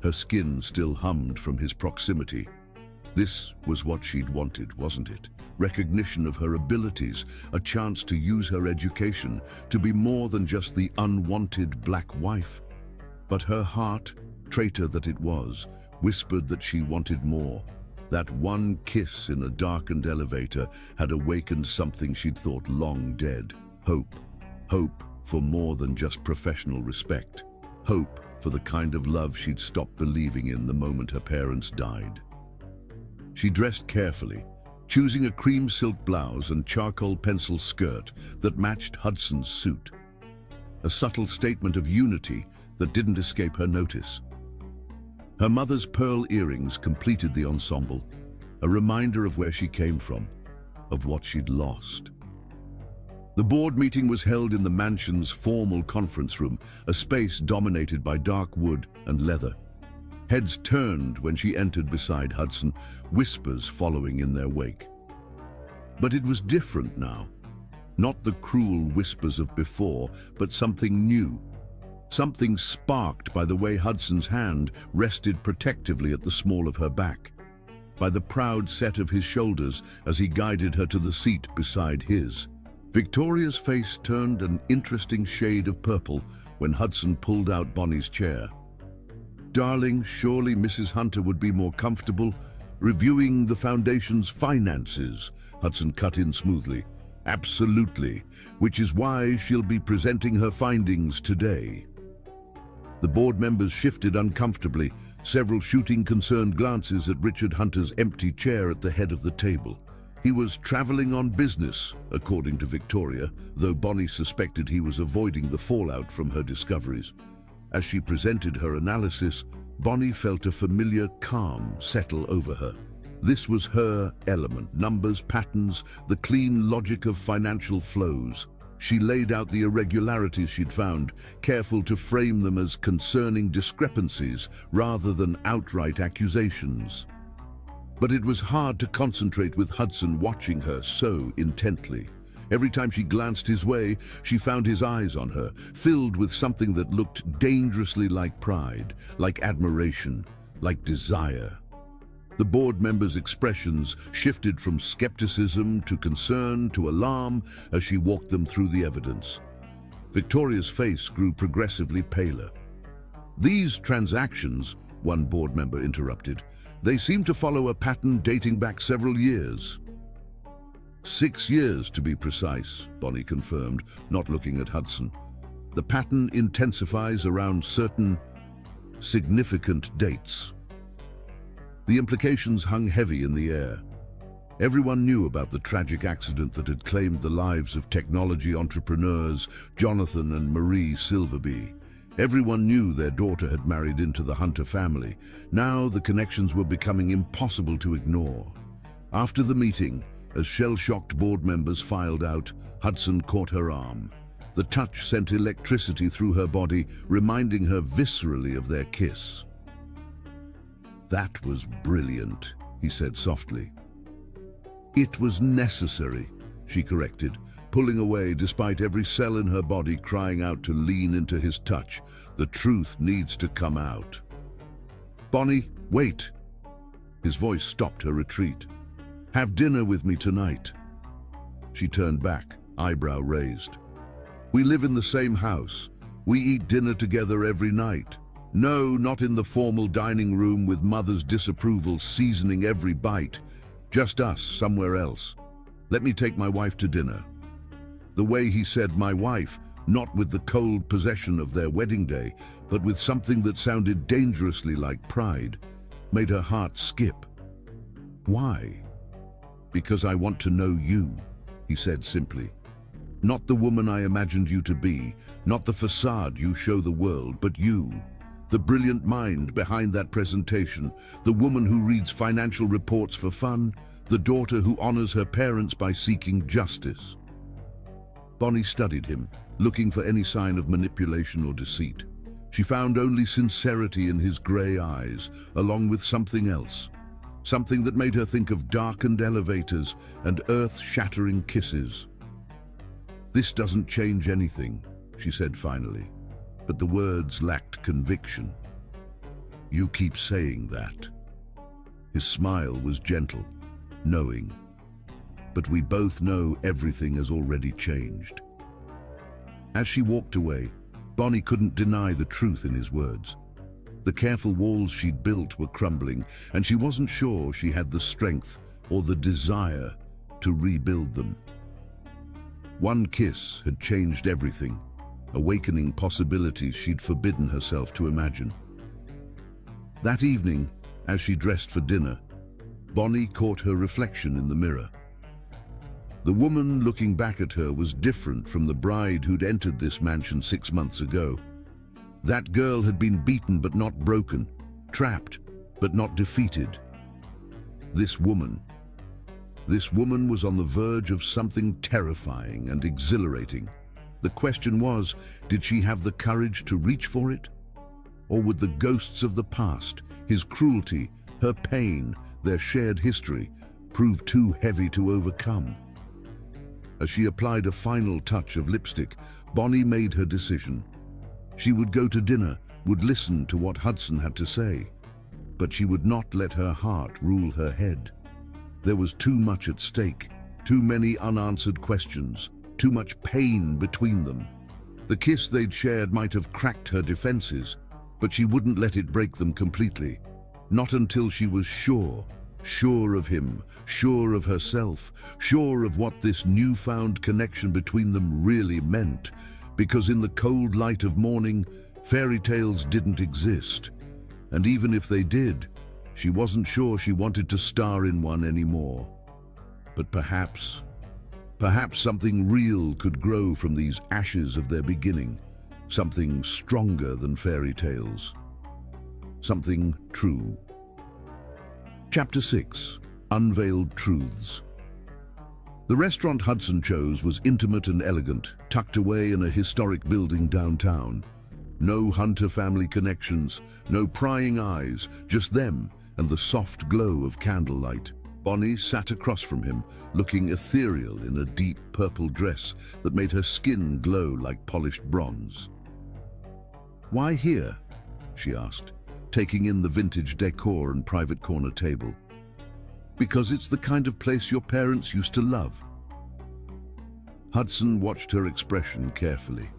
Her skin still hummed from his proximity. This was what she'd wanted, wasn't it? Recognition of her abilities, a chance to use her education, to be more than just the unwanted black wife. But her heart, traitor that it was, whispered that she wanted more. That one kiss in a darkened elevator had awakened something she'd thought long dead. Hope. Hope for more than just professional respect. hope for the kind of love she'd stopped believing in the moment her parents died. She dressed carefully, choosing a cream silk blouse and charcoal pencil skirt that matched Hudson's suit. A subtle statement of unity that didn't escape her notice. Her mother's pearl earrings completed the ensemble, a reminder of where she came from, of what she'd lost. The board meeting was held in the mansion's formal conference room, a space dominated by dark wood and leather. Heads turned when she entered beside Hudson, whispers following in their wake. But it was different now. Not the cruel whispers of before, but something new. Something sparked by the way Hudson's hand rested protectively at the small of her back, by the proud set of his shoulders as he guided her to the seat beside his. Victoria's face turned an interesting shade of purple when Hudson pulled out Bonnie's chair. "Darling, surely Mrs. Hunter would be more comfortable reviewing the foundation's finances," Hudson cut in smoothly. "Absolutely, which is why she'll be presenting her findings today." The board members shifted uncomfortably, several shooting concerned glances at Richard Hunter's empty chair at the head of the table. He was traveling on business, according to Victoria, though Bonnie suspected he was avoiding the fallout from her discoveries. As she presented her analysis, Bonnie felt a familiar calm settle over her. This was her element: numbers, patterns, the clean logic of financial flows. She laid out the irregularities she'd found, careful to frame them as concerning discrepancies rather than outright accusations. But it was hard to concentrate with Hudson watching her so intently. Every time she glanced his way, she found his eyes on her, filled with something that looked dangerously like pride, like admiration, like desire. The board members' expressions shifted from skepticism to concern to alarm as she walked them through the evidence. Victoria's face grew progressively paler. "These transactions," one board member interrupted, "they seem to follow a pattern dating back several years." 6 years, to be precise, Bonnie confirmed, not looking at Hudson. "The pattern intensifies around certain significant dates." The implications hung heavy in the air. Everyone knew about the tragic accident that had claimed the lives of technology entrepreneurs Jonathan and Marie Silverby. Everyone knew their daughter had married into the Hunter family. Now the connections were becoming impossible to ignore. After the meeting, as shell-shocked board members filed out, Hudson caught her arm. The touch sent electricity through her body, reminding her viscerally of their kiss. "That was brilliant," he said softly. "It was necessary," she corrected, pulling away despite every cell in her body crying out to lean into his touch. "The truth needs to come out." "Bonnie, wait." His voice stopped her retreat. "Have dinner with me tonight." She turned back, eyebrow raised. "We live in the same house. We eat dinner together every night. No, not in the formal dining room with mother's disapproval seasoning every bite. Just us, somewhere else. Let me take my wife to dinner." The way he said "my wife," not with the cold possession of their wedding day, but with something that sounded dangerously like pride, made her heart skip. "Why?" "Because I want to know you," he said simply. "Not the woman I imagined you to be, not the facade you show the world, but you. The brilliant mind behind that presentation, the woman who reads financial reports for fun, the daughter who honors her parents by seeking justice." Bonnie studied him, looking for any sign of manipulation or deceit. She found only sincerity in his gray eyes, along with something else. Something that made her think of darkened elevators and earth-shattering kisses. "This doesn't change anything," she said finally, but the words lacked conviction. "You keep saying that." His smile was gentle, knowing. "But we both know everything has already changed." As she walked away, Bonnie couldn't deny the truth in his words. The careful walls she'd built were crumbling, and she wasn't sure she had the strength or the desire to rebuild them. One kiss had changed everything. awakening possibilities she'd forbidden herself to imagine. That evening, as she dressed for dinner, Bonnie caught her reflection in the mirror. The woman looking back at her was different from the bride who'd entered this mansion 6 months ago. That girl had been beaten but not broken, trapped but not defeated. This woman was on the verge of something terrifying and exhilarating. The question was, did she have the courage to reach for it? Or would the ghosts of the past, his cruelty, her pain, their shared history, prove too heavy to overcome? As she applied a final touch of lipstick, Bonnie made her decision. She would go to dinner, would listen to what Hudson had to say, but she would not let her heart rule her head. There was too much at stake, too many unanswered questions, too much pain between them. The kiss they'd shared might have cracked her defenses, but she wouldn't let it break them completely. Not until she was sure of him, sure of herself, sure of what this newfound connection between them really meant. Because in the cold light of morning, fairy tales didn't exist. And even if they did, she wasn't sure she wanted to star in one anymore. But perhaps something real could grow from these ashes of their beginning, something stronger than fairy tales, something true. Chapter 6. Unveiled Truths. The restaurant Hudson chose was intimate and elegant, tucked away in a historic building downtown. No Hunter family connections, no prying eyes, just them and the soft glow of candlelight. Bonnie sat across from him, looking ethereal in a deep purple dress that made her skin glow like polished bronze. "Why here?" she asked, taking in the vintage decor and private corner table. "Because it's the kind of place your parents used to love." Hudson watched her expression carefully.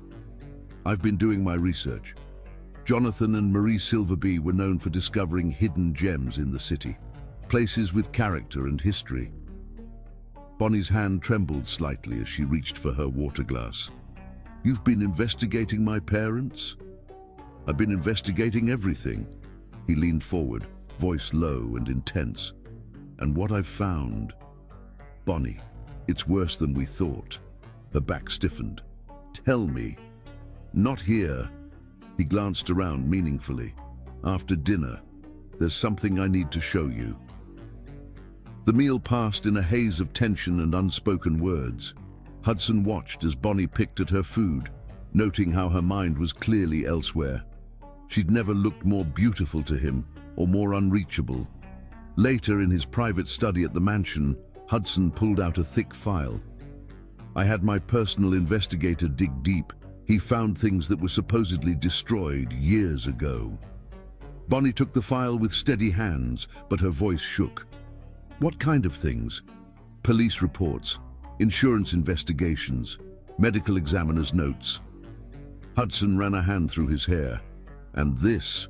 "I've been doing my research. Jonathan and Marie Silverby were known for discovering hidden gems in the city, places with character and history." Bonnie's hand trembled slightly as she reached for her water glass. "You've been investigating my parents?" "I've been investigating everything." He leaned forward, voice low and intense. "And what I've found, Bonnie, it's worse than we thought." Her back stiffened. "Tell me." "Not here." He glanced around meaningfully. "After dinner, there's something I need to show you." The meal passed in a haze of tension and unspoken words. Hudson watched as Bonnie picked at her food, noting how her mind was clearly elsewhere. She'd never looked more beautiful to him or more unreachable. Later, in his private study at the mansion, Hudson pulled out a thick file. "I had my personal investigator dig deep. He found things that were supposedly destroyed years ago." Bonnie took the file with steady hands, but her voice shook. "What kind of things?" "Police reports, insurance investigations, medical examiner's notes." Hudson ran a hand through his hair. "And this?"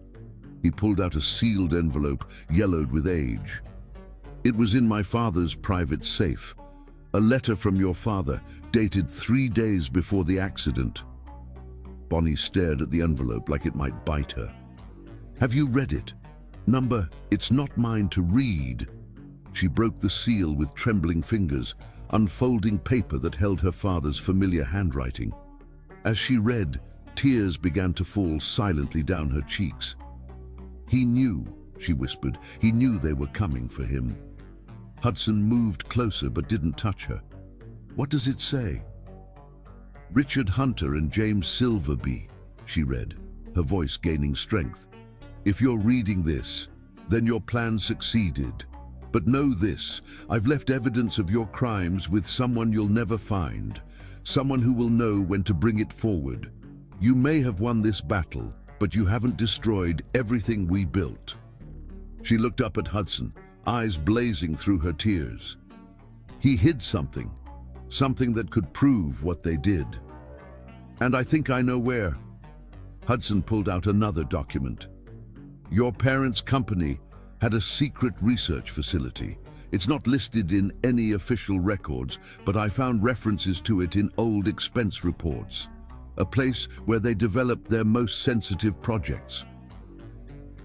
He pulled out a sealed envelope, yellowed with age. "It was in my father's private safe. A letter from your father, dated 3 days before the accident." Bonnie stared at the envelope like it might bite her. "Have you read it? Number, it's not mine to read." She broke the seal with trembling fingers, unfolding paper that held her father's familiar handwriting. As she read, tears began to fall silently down her cheeks. "He knew," she whispered. "He knew they were coming for him." Hudson moved closer but didn't touch her. "What does it say?" "Richard Hunter and James Silverby," she read, her voice gaining strength. "If you're reading this, then your plan succeeded. But know this, I've left evidence of your crimes with someone you'll never find, someone who will know when to bring it forward. You may have won this battle, but you haven't destroyed everything we built." She looked up at Hudson, eyes blazing through her tears. "He hid something, something that could prove what they did. And I think I know where." Hudson pulled out another document. "Your parents' company had a secret research facility. It's not listed in any official records, but I found references to it in old expense reports. a place where they developed their most sensitive projects.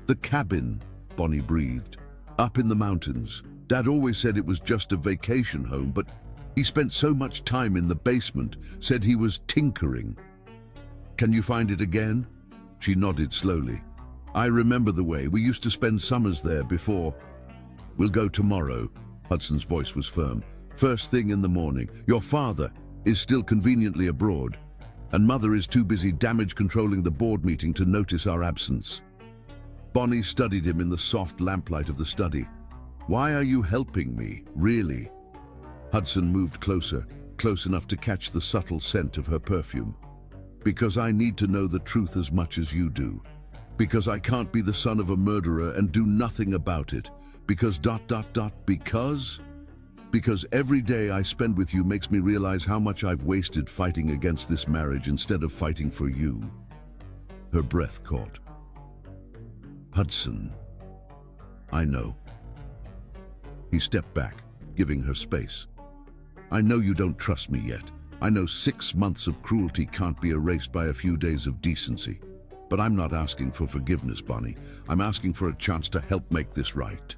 The cabin, Bonnie breathed. Up in the mountains. Dad always said it was just a vacation home, but he spent so much time in the basement, said he was tinkering. Can you find it again? She nodded slowly. I remember the way we used to spend summers there before. We'll go tomorrow. Hudson's voice was firm. First thing in the morning. Your father is still conveniently abroad, and Mother is too busy damage controlling the board meeting to notice our absence. Bonnie studied him in the soft lamplight of the study. Why are you helping me, really? Hudson moved closer, close enough to catch the subtle scent of her perfume. Because I need to know the truth as much as you do. Because I can't be the son of a murderer and do nothing about it. Because ... Because every day I spend with you makes me realize how much I've wasted fighting against this marriage instead of fighting for you. Her breath caught. Hudson, I know. He stepped back, giving her space. I know you don't trust me yet. I know 6 months of cruelty can't be erased by a few days of decency. But I'm not asking for forgiveness, Bonnie. I'm asking for a chance to help make this right.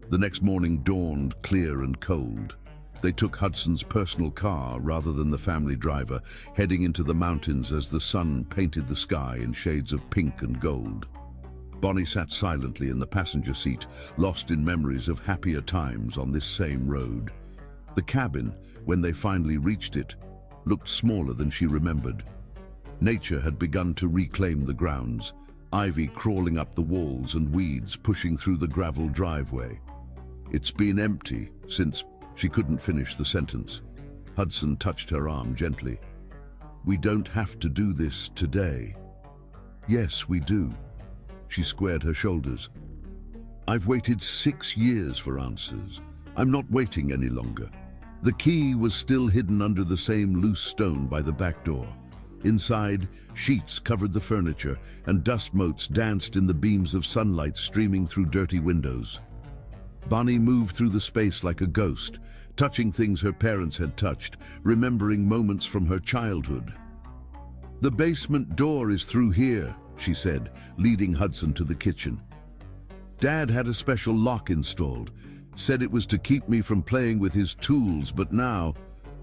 The next morning dawned clear and cold. They took Hudson's personal car rather than the family driver, heading into the mountains as the sun painted the sky in shades of pink and gold. Bonnie sat silently in the passenger seat, lost in memories of happier times on this same road. The cabin, when they finally reached it, looked smaller than she remembered. Nature had begun to reclaim the grounds, ivy crawling up the walls and weeds pushing through the gravel driveway. It's been empty since... She couldn't finish the sentence. Hudson touched her arm gently. We don't have to do this today. Yes, we do. She squared her shoulders. I've waited 6 years for answers. I'm not waiting any longer. The key was still hidden under the same loose stone by the back door. Inside, sheets covered the furniture, and dust motes danced in the beams of sunlight streaming through dirty windows. Bonnie moved through the space like a ghost, touching things her parents had touched, remembering moments from her childhood. The basement door is through here, she said, leading Hudson to the kitchen. Dad had a special lock installed, said it was to keep me from playing with his tools, but now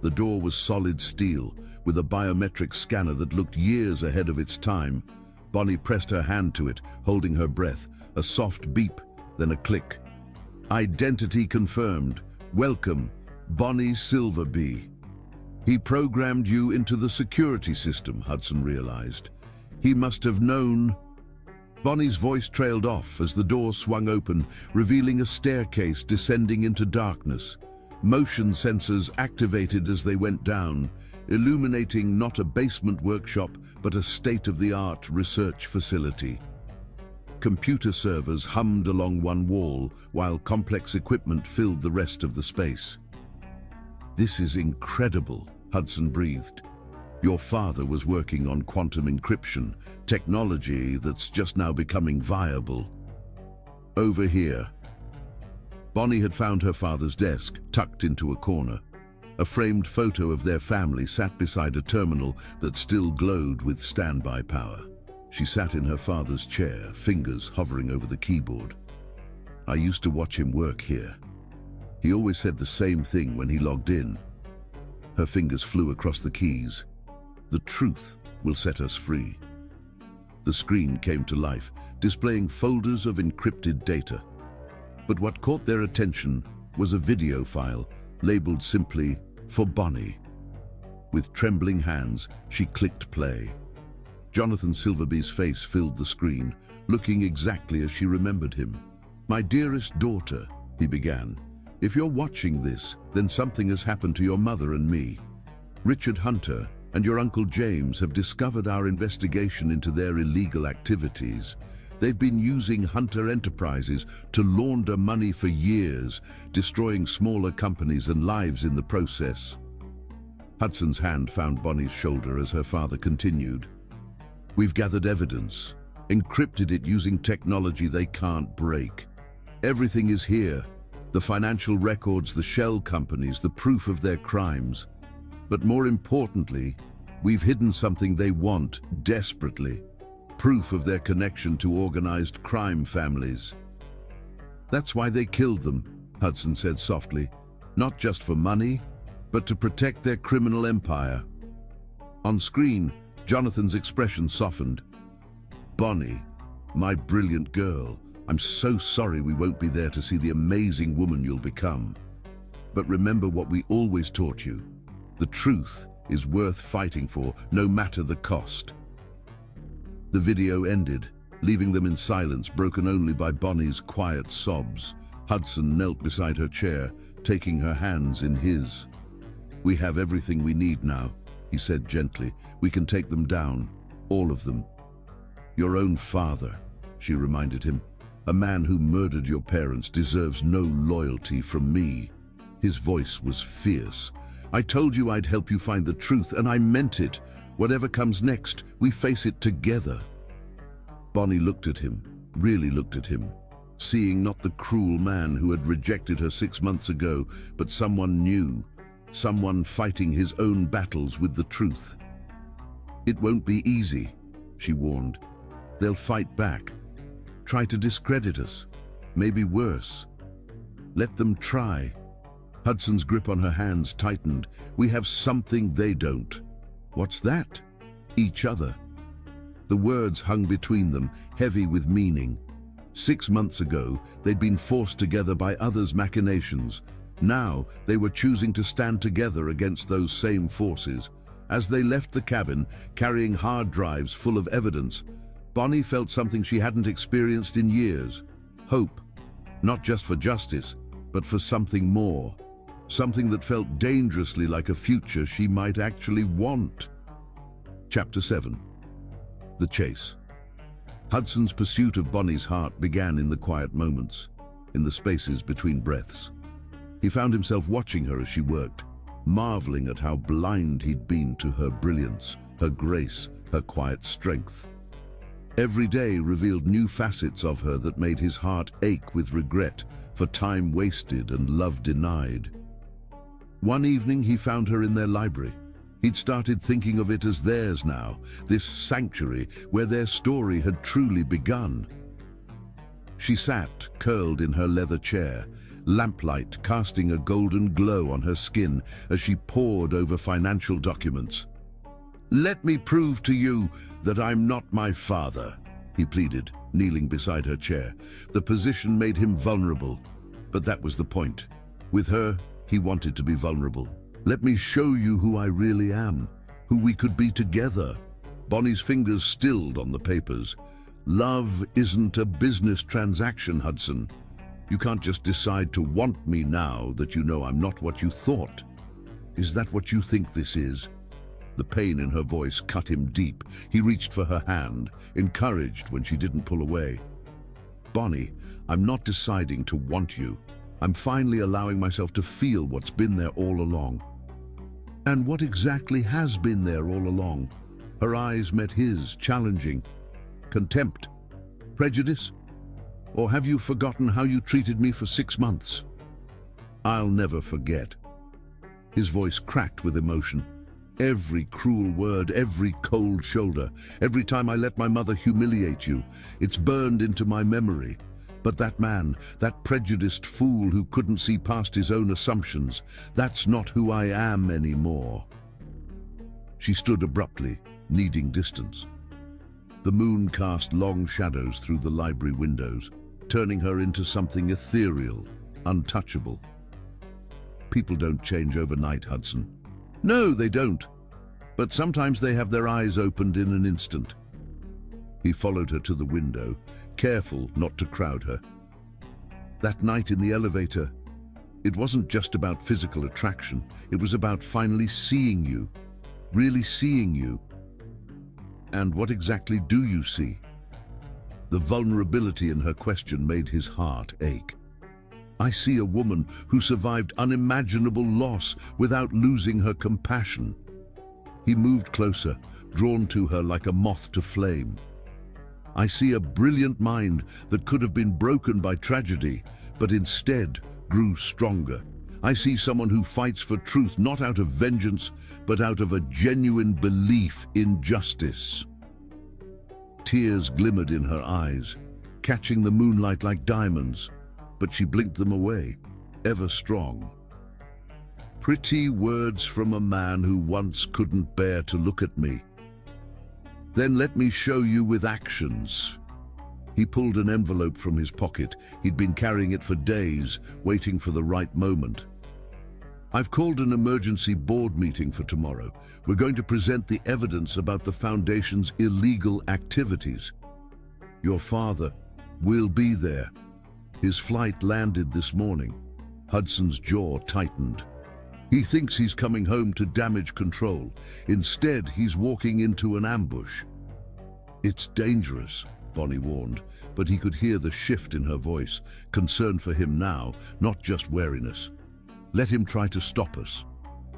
the door was solid steel, with a biometric scanner that looked years ahead of its time. Bonnie pressed her hand to it, holding her breath, a soft beep, then a click. Identity confirmed. Welcome, Bonnie Silverby. He programmed you into the security system, Hudson realized. He must have known... Bonnie's voice trailed off as the door swung open, revealing a staircase descending into darkness. Motion sensors activated as they went down, illuminating not a basement workshop, but a state-of-the-art research facility. Computer servers hummed along one wall, while complex equipment filled the rest of the space. This is incredible, Hudson breathed. Your father was working on quantum encryption, technology that's just now becoming viable. Over here. Bonnie had found her father's desk, tucked into a corner. A framed photo of their family sat beside a terminal that still glowed with standby power. She sat in her father's chair, fingers hovering over the keyboard. I used to watch him work here. He always said the same thing when he logged in. Her fingers flew across the keys. The truth will set us free. The screen came to life, displaying folders of encrypted data. But what caught their attention was a video file, labeled simply, "For Bonnie." With trembling hands, she clicked play. Jonathan Silverby's face filled the screen, looking exactly as she remembered him. My dearest daughter, he began, if you're watching this, then something has happened to your mother and me. Richard Hunter and your Uncle James have discovered our investigation into their illegal activities. They've been using Hunter Enterprises to launder money for years, destroying smaller companies and lives in the process. Hudson's hand found Bonnie's shoulder as her father continued. We've gathered evidence, encrypted it using technology they can't break. Everything is here. The financial records, the shell companies, the proof of their crimes. But more importantly, We've hidden something they want desperately. Proof of their connection to organized crime families. That's why they killed them, Hudson said softly. Not just for money, but to protect their criminal empire. On screen, Jonathan's expression softened. Bonnie, my brilliant girl, I'm so sorry we won't be there to see the amazing woman you'll become. But remember what we always taught you. The truth is worth fighting for, no matter the cost. The video ended, leaving them in silence, broken only by Bonnie's quiet sobs. Hudson knelt beside her chair, taking her hands in his. We have everything we need now, he said gently. We can take them down, all of them. Your own father, she reminded him. A man who murdered your parents deserves no loyalty from me. His voice was fierce. I told you I'd help you find the truth, and I meant it. Whatever comes next, we face it together. Bonnie looked at him, really looked at him, seeing not the cruel man who had rejected her 6 months ago, but someone new, someone fighting his own battles with the truth. It won't be easy, she warned. They'll fight back, try to discredit us, maybe worse. Let them try. Hudson's grip on her hands tightened. We have something they don't. What's that? Each other. The words hung between them, heavy with meaning. 6 months ago, they'd been forced together by others' machinations. Now, they were choosing to stand together against those same forces. As they left the cabin, carrying hard drives full of evidence, Bonnie felt something she hadn't experienced in years. Hope. Not just for justice, but for something more. Something that felt dangerously like a future she might actually want. Chapter 7. The Chase. Hudson's pursuit of Bonnie's heart began in the quiet moments, in the spaces between breaths. He found himself watching her as she worked, marveling at how blind he'd been to her brilliance, her grace, her quiet strength. Every day revealed new facets of her that made his heart ache with regret for time wasted and love denied. One evening he found her in their library. He'd started thinking of it as theirs now, this sanctuary where their story had truly begun. She sat, curled in her leather chair, lamplight casting a golden glow on her skin as she pored over financial documents. Let me prove to you that I'm not my father, he pleaded, kneeling beside her chair. The position made him vulnerable, but that was the point. With her, he wanted to be vulnerable. Let me show you who I really am, who we could be together. Bonnie's fingers stilled on the papers. Love isn't a business transaction, Hudson. You can't just decide to want me now that you know I'm not what you thought. Is that what you think this is? The pain in her voice cut him deep. He reached for her hand, encouraged when she didn't pull away. Bonnie, I'm not deciding to want you. I'm finally allowing myself to feel what's been there all along. And what exactly has been there all along? Her eyes met his, challenging. Contempt? Prejudice? Or have you forgotten how you treated me for 6 months? I'll never forget. His voice cracked with emotion. Every cruel word, every cold shoulder, every time I let my mother humiliate you, it's burned into my memory. But that man, that prejudiced fool who couldn't see past his own assumptions, that's not who I am anymore. She stood abruptly, needing distance. The moon cast long shadows through the library windows, turning her into something ethereal, untouchable. People don't change overnight, Hudson. No, they don't. But sometimes they have their eyes opened in an instant. He followed her to the window, careful not to crowd her. That night in the elevator, it wasn't just about physical attraction. It was about finally seeing you, really seeing you. And what exactly do you see? The vulnerability in her question made his heart ache. I see a woman who survived unimaginable loss without losing her compassion. He moved closer, drawn to her like a moth to flame. I see a brilliant mind that could have been broken by tragedy, but instead grew stronger. I see someone who fights for truth not out of vengeance, but out of a genuine belief in justice. Tears glimmered in her eyes, catching the moonlight like diamonds, but she blinked them away, ever strong. Pretty words from a man who once couldn't bear to look at me. Then let me show you with actions. He pulled an envelope from his pocket. He'd been carrying it for days, waiting for the right moment. I've called an emergency board meeting for tomorrow. We're going to present the evidence about the Foundation's illegal activities. Your father will be there. His flight landed this morning. Hudson's jaw tightened. He thinks he's coming home to damage control. Instead, he's walking into an ambush. It's dangerous, Bonnie warned, but he could hear the shift in her voice, concern for him now, not just wariness. Let him try to stop us.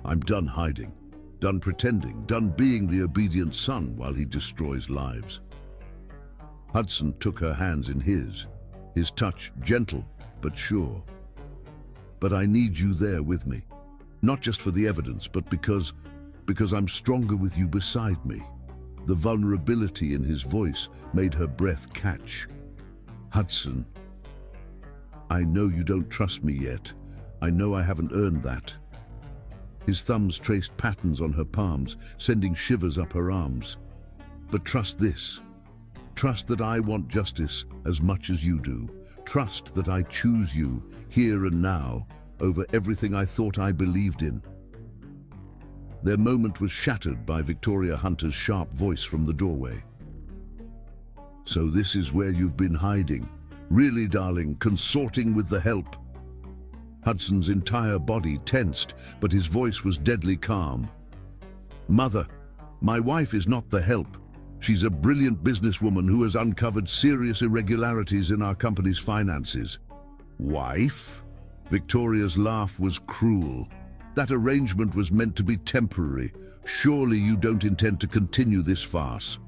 I'm done hiding, done pretending, done being the obedient son while he destroys lives. Hudson took her hands in his touch gentle but sure. But I need you there with me. Not just for the evidence, but because I'm stronger with you beside me. The vulnerability in his voice made her breath catch. Hudson, I know you don't trust me yet. I know I haven't earned that. His thumbs traced patterns on her palms, sending shivers up her arms. But trust this. Trust that I want justice as much as you do. Trust that I choose you, here and now, over everything I thought I believed in. Their moment was shattered by Victoria Hunter's sharp voice from the doorway. So this is where you've been hiding. Really, darling, consorting with the help. Hudson's entire body tensed, but his voice was deadly calm. Mother, my wife is not the help. She's a brilliant businesswoman who has uncovered serious irregularities in our company's finances. Wife? Victoria's laugh was cruel. That arrangement was meant to be temporary. Surely you don't intend to continue this farce.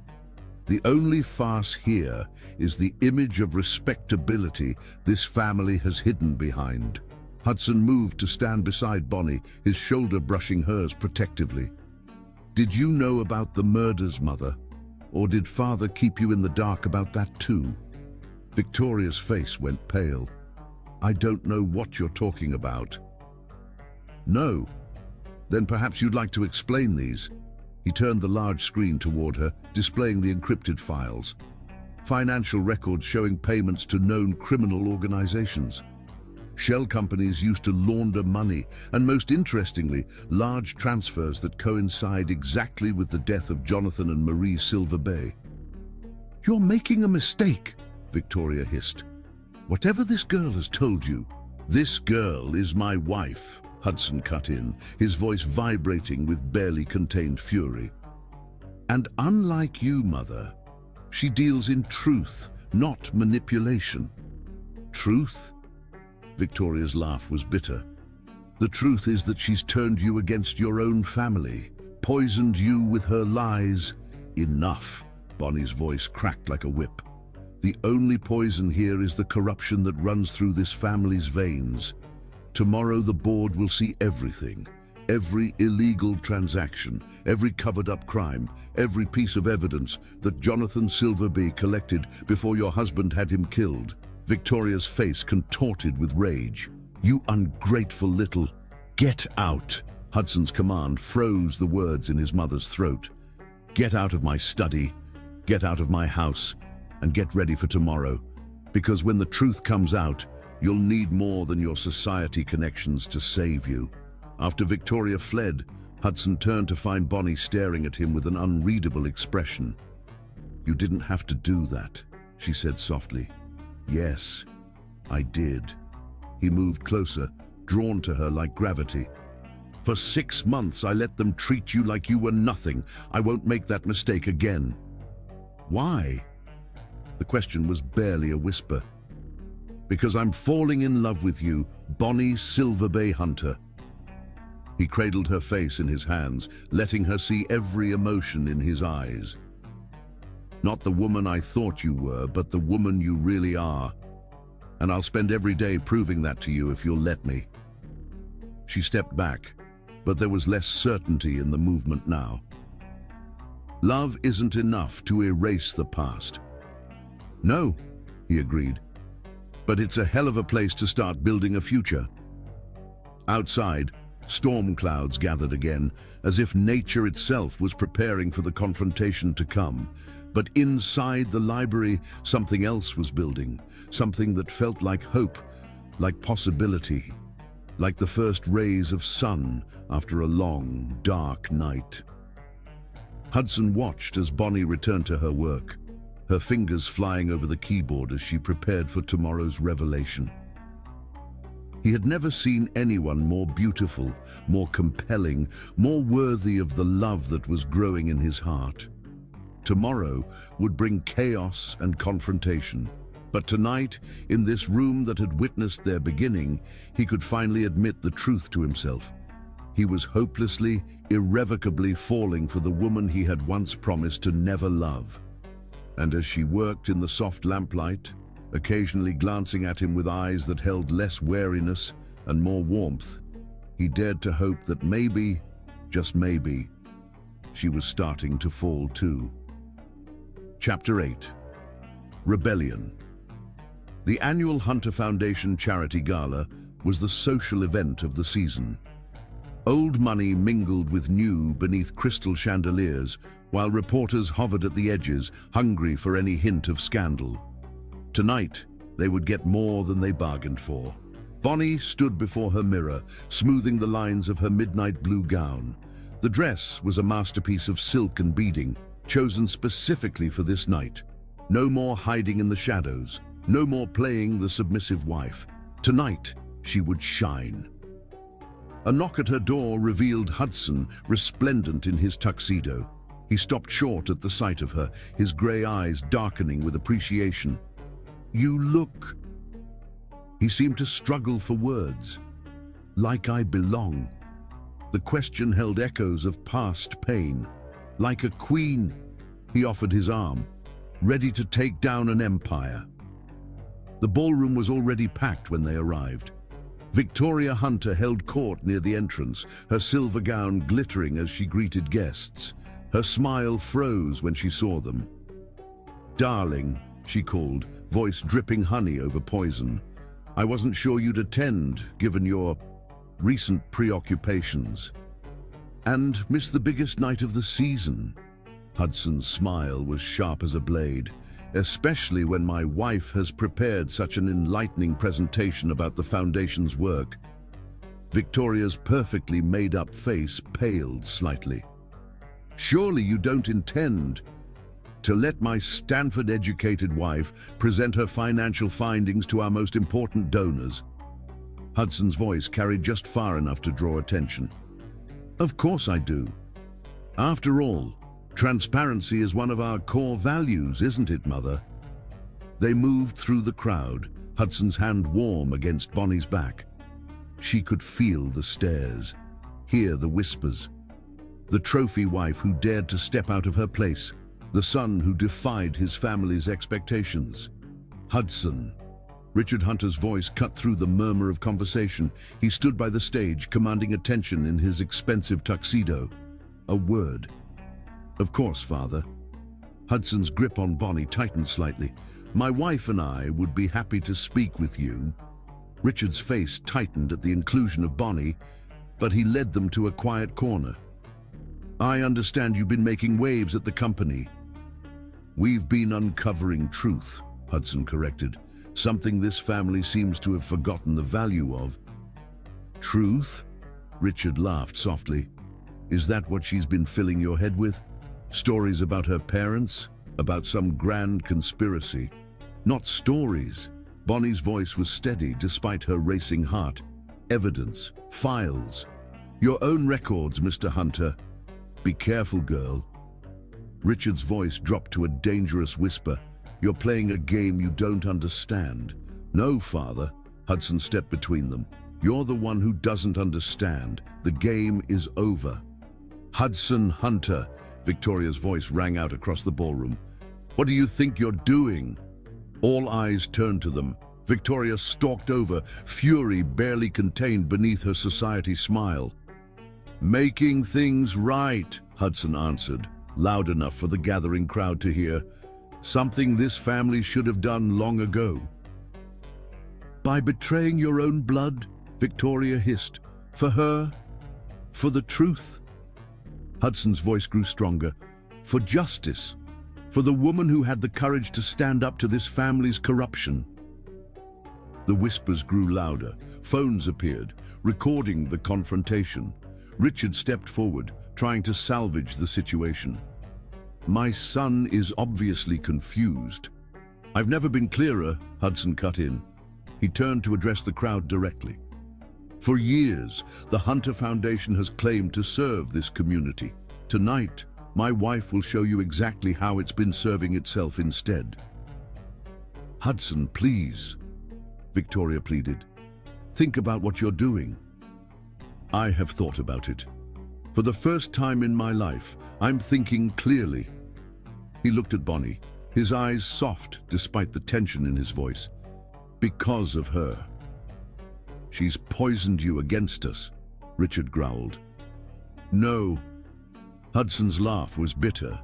The only farce here is the image of respectability this family has hidden behind. Hudson moved to stand beside Bonnie, his shoulder brushing hers protectively. Did you know about the murders, Mother? Or did Father keep you in the dark about that too? Victoria's face went pale. I don't know what you're talking about. No. Then perhaps you'd like to explain these. He turned the large screen toward her, displaying the encrypted files. Financial records showing payments to known criminal organizations. Shell companies used to launder money, and most interestingly, large transfers that coincide exactly with the death of Jonathan and Marie Silver Bay. You're making a mistake, Victoria hissed. Whatever this girl has told you, this girl is my wife, Hudson cut in, his voice vibrating with barely contained fury. And unlike you, Mother, she deals in truth, not manipulation. Truth? Victoria's laugh was bitter. The truth is that she's turned you against your own family, poisoned you with her lies. Enough, Bonnie's voice cracked like a whip. The only poison here is the corruption that runs through this family's veins. Tomorrow the board will see everything. Every illegal transaction, every covered-up crime, every piece of evidence that Jonathan Silverby collected before your husband had him killed. Victoria's face contorted with rage. You ungrateful little... Get out! Hudson's command froze the words in his mother's throat. Get out of my study, get out of my house, and get ready for tomorrow. Because when the truth comes out, you'll need more than your society connections to save you. After Victoria fled, Hudson turned to find Bonnie staring at him with an unreadable expression. You didn't have to do that, she said softly. Yes, I did. He moved closer, drawn to her like gravity. For 6 months I let them treat you like you were nothing. I won't make that mistake again. Why? The question was barely a whisper. Because I'm falling in love with you, Bonnie Silverbay Hunter. He cradled her face in his hands, letting her see every emotion in his eyes. Not the woman I thought you were, but the woman you really are. And I'll spend every day proving that to you if you'll let me. She stepped back, but there was less certainty in the movement now. Love isn't enough to erase the past. No, he agreed, but it's a hell of a place to start building a future. Outside, storm clouds gathered again, as if nature itself was preparing for the confrontation to come. But inside the library, something else was building, something that felt like hope, like possibility, like the first rays of sun after a long, dark night. Hudson watched as Bonnie returned to her work, her fingers flying over the keyboard as she prepared for tomorrow's revelation. He had never seen anyone more beautiful, more compelling, more worthy of the love that was growing in his heart. Tomorrow would bring chaos and confrontation, but tonight, in this room that had witnessed their beginning, he could finally admit the truth to himself. He was hopelessly, irrevocably falling for the woman he had once promised to never love. And as she worked in the soft lamplight, occasionally glancing at him with eyes that held less wariness and more warmth, he dared to hope that maybe, just maybe, she was starting to fall too. Chapter 8. Rebellion. The annual Hunter Foundation Charity Gala was the social event of the season. Old money mingled with new beneath crystal chandeliers, while reporters hovered at the edges, hungry for any hint of scandal. Tonight, they would get more than they bargained for. Bonnie stood before her mirror, smoothing the lines of her midnight blue gown. The dress was a masterpiece of silk and beading, chosen specifically for this night. No more hiding in the shadows, no more playing the submissive wife. Tonight, she would shine. A knock at her door revealed Hudson, resplendent in his tuxedo. He stopped short at the sight of her, his grey eyes darkening with appreciation. "You look..." He seemed to struggle for words. "Like I belong." The question held echoes of past pain. Like a queen, he offered his arm, ready to take down an empire. The ballroom was already packed when they arrived. Victoria Hunter held court near the entrance, her silver gown glittering as she greeted guests. Her smile froze when she saw them. "Darling," she called, voice dripping honey over poison. "I wasn't sure you'd attend, given your recent preoccupations. And miss the biggest night of the season." Hudson's smile was sharp as a blade. "Especially when my wife has prepared such an enlightening presentation about the Foundation's work." Victoria's perfectly made-up face paled slightly. "Surely you don't intend to let my Stanford-educated wife present her financial findings to our most important donors?" Hudson's voice carried just far enough to draw attention. "Of course I do. After all, transparency is one of our core values, isn't it, Mother?" They moved through the crowd, Hudson's hand warm against Bonnie's back. She could feel the stares, hear the whispers. The trophy wife who dared to step out of her place, the son who defied his family's expectations. "Hudson." Richard Hunter's voice cut through the murmur of conversation. He stood by the stage, commanding attention in his expensive tuxedo. "A word." "Of course, Father." Hudson's grip on Bonnie tightened slightly. "My wife and I would be happy to speak with you." Richard's face tightened at the inclusion of Bonnie, but he led them to a quiet corner. "I understand you've been making waves at the company." "We've been uncovering truth," Hudson corrected. "Something this family seems to have forgotten the value of." "Truth?" Richard laughed softly. "Is that what she's been filling your head with? Stories about her parents? About some grand conspiracy?" "Not stories." Bonnie's voice was steady despite her racing heart. "Evidence, files. Your own records, Mr. Hunter. Be careful, girl." Richard's voice dropped to a dangerous whisper. "You're playing a game you don't understand." "No, Father." Hudson stepped between them. "You're the one who doesn't understand. The game is over." "Hudson Hunter," Victoria's voice rang out across the ballroom. "What do you think you're doing?" All eyes turned to them. Victoria stalked over, fury barely contained beneath her society smile. "Making things right," Hudson answered, loud enough for the gathering crowd to hear. "Something this family should have done long ago." "By betraying your own blood," Victoria hissed. "For her? For the truth?" Hudson's voice grew stronger. "For justice. For the woman who had the courage to stand up to this family's corruption." The whispers grew louder. Phones appeared, recording the confrontation. Richard stepped forward, trying to salvage the situation. "My son is obviously confused." "I've never been clearer," Hudson cut in. He turned to address the crowd directly. "For years, the Hunter Foundation has claimed to serve this community. Tonight, my wife will show you exactly how it's been serving itself instead." "Hudson, please," Victoria pleaded. "Think about what you're doing." "I have thought about it. For the first time in my life, I'm thinking clearly." He looked at Bonnie, his eyes soft despite the tension in his voice. "Because of her." "She's poisoned you against us," Richard growled. "No." Hudson's laugh was bitter.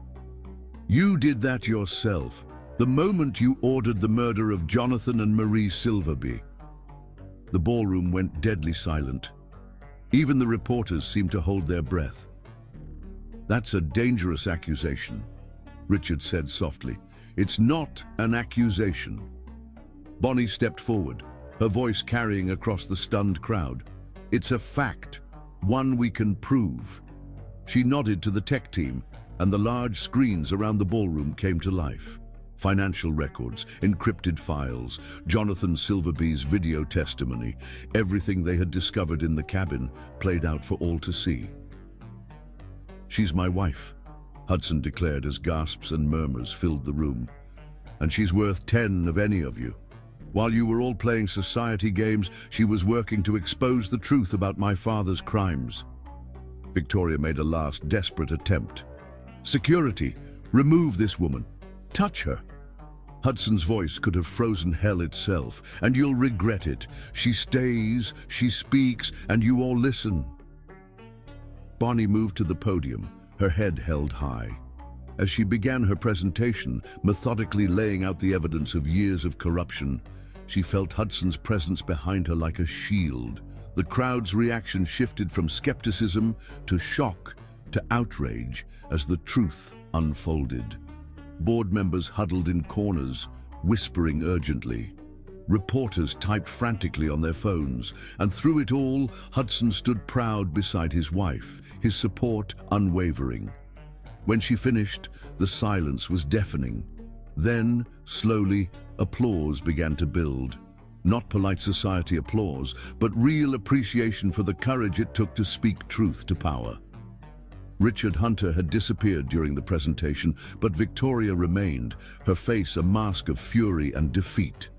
"You did that yourself, the moment you ordered the murder of Jonathan and Marie Silverby." The ballroom went deadly silent. Even the reporters seemed to hold their breath. "That's a dangerous accusation," Richard said softly. "It's not an accusation." Bonnie stepped forward, her voice carrying across the stunned crowd. "It's a fact, one we can prove." She nodded to the tech team, and the large screens around the ballroom came to life. Financial records, encrypted files, Jonathan Silverby's video testimony, everything they had discovered in the cabin played out for all to see. "She's my wife," Hudson declared as gasps and murmurs filled the room. "And she's worth 10 of any of you. While you were all playing society games, she was working to expose the truth about my father's crimes." Victoria made a last desperate attempt. "Security, remove this woman. Touch her." Hudson's voice could have frozen hell itself. "And you'll regret it. She stays, she speaks, and you all listen." Bonnie moved to the podium, her head held high. As she began her presentation, methodically laying out the evidence of years of corruption, she felt Hudson's presence behind her like a shield. The crowd's reaction shifted from skepticism to shock to outrage as the truth unfolded. Board members huddled in corners, whispering urgently. Reporters typed frantically on their phones, and through it all, Hudson stood proud beside his wife, his support unwavering. When she finished, the silence was deafening. Then, slowly, applause began to build. Not polite society applause, but real appreciation for the courage it took to speak truth to power. Richard Hunter had disappeared during the presentation, but Victoria remained, her face a mask of fury and defeat.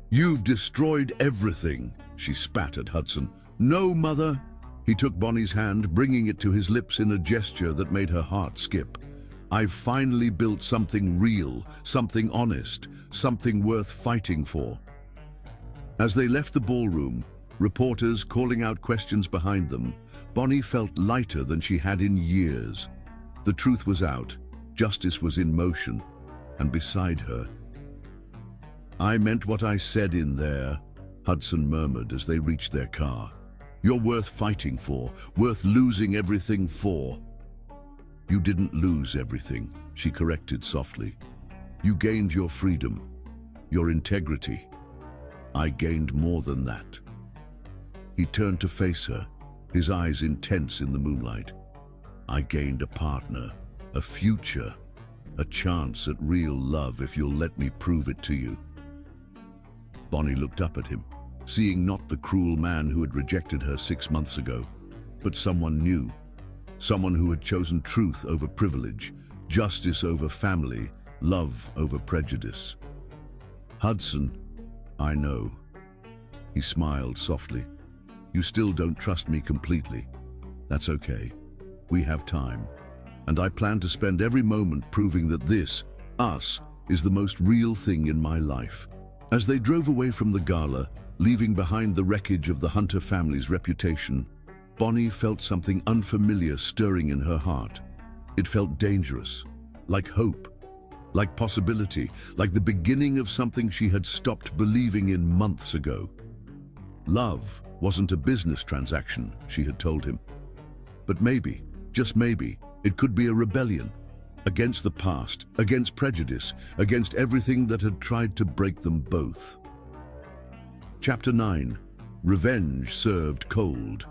"You've destroyed everything," she spat at Hudson. "No, Mother." He took Bonnie's hand, bringing it to his lips in a gesture that made her heart skip. "I've finally built something real, something honest, something worth fighting for." As they left the ballroom, reporters calling out questions behind them, Bonnie felt lighter than she had in years. The truth was out, justice was in motion, and beside her. "I meant what I said in there," Hudson murmured as they reached their car. "You're worth fighting for, worth losing everything for." "You didn't lose everything," she corrected softly. "You gained your freedom, your integrity. I gained more than that." He turned to face her, his eyes intense in the moonlight. "I gained a partner, a future, a chance at real love if you'll let me prove it to you." Bonnie looked up at him, seeing not the cruel man who had rejected her 6 months ago, but someone new, someone who had chosen truth over privilege, justice over family, love over prejudice. "Hudson, I know." He smiled softly. "You still don't trust me completely. That's okay. We have time. And I plan to spend every moment proving that this, us, is the most real thing in my life. As they drove away from the gala, leaving behind the wreckage of the Hunter family's reputation, Bonnie felt something unfamiliar stirring in her heart. It felt dangerous, like hope, like possibility, like the beginning of something she had stopped believing in months ago. Love wasn't a business transaction, she had told him. But maybe, just maybe, it could be a rebellion against the past, against prejudice, against everything that had tried to break them both. Chapter 9. Revenge Served Cold.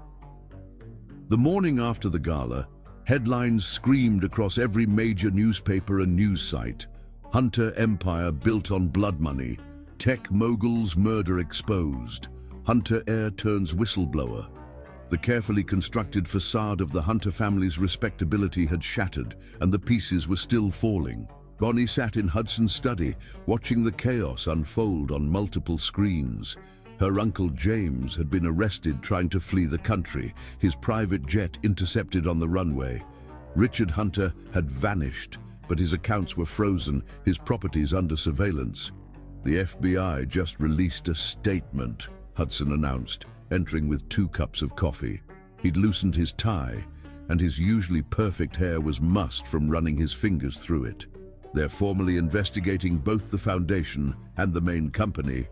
The morning after the gala, headlines screamed across every major newspaper and news site. Hunter empire built on blood money. Tech moguls murder exposed. Hunter heir turns whistleblower. The carefully constructed facade of the Hunter family's respectability had shattered, and the pieces were still falling. Bonnie sat in Hudson's study, watching the chaos unfold on multiple screens. Her uncle James had been arrested trying to flee the country, his private jet intercepted on the runway. Richard Hunter had vanished, but his accounts were frozen, his properties under surveillance. The FBI just released a statement, Hudson announced, entering with 2 cups of coffee. He'd loosened his tie, and his usually perfect hair was mussed from running his fingers through it. They're formally investigating both the foundation and the main company.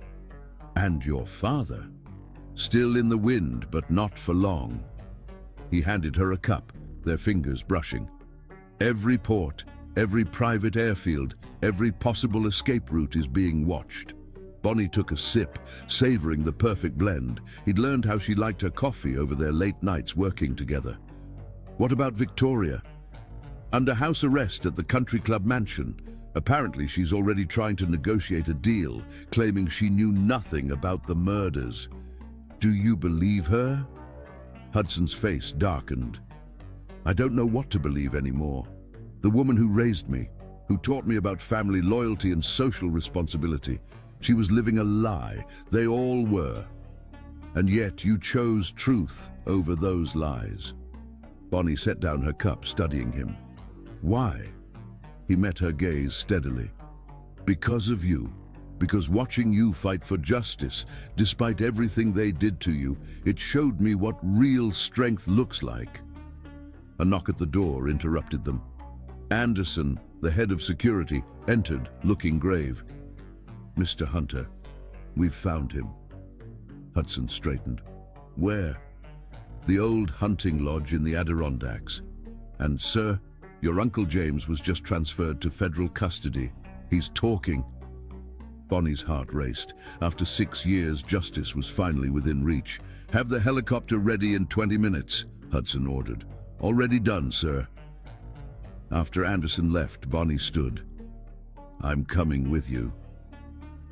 And your father. Still in the wind, but not for long. He handed her a cup, their fingers brushing. Every port, every private airfield, every possible escape route is being watched. Bonnie took a sip, savoring the perfect blend. He'd learned how she liked her coffee over their late nights working together. What about Victoria? Under house arrest at the country club mansion. Apparently she's already trying to negotiate a deal, claiming she knew nothing about the murders. Do you believe her? Hudson's face darkened. I don't know what to believe anymore. The woman who raised me, who taught me about family loyalty and social responsibility, she was living a lie. They all were. And yet you chose truth over those lies. Bonnie set down her cup, studying him. Why? He met her gaze steadily. Because of you. Because watching you fight for justice, despite everything they did to you, it showed me what real strength looks like. A knock at the door interrupted them. Anderson, the head of security, entered, looking grave. Mr. Hunter, we've found him. Hudson straightened. Where? The old hunting lodge in the Adirondacks. And, sir, your Uncle James was just transferred to federal custody. He's talking. Bonnie's heart raced. After 6 years, justice was finally within reach. Have the helicopter ready in 20 minutes, Hudson ordered. Already done, sir. After Anderson left, Bonnie stood. I'm coming with you.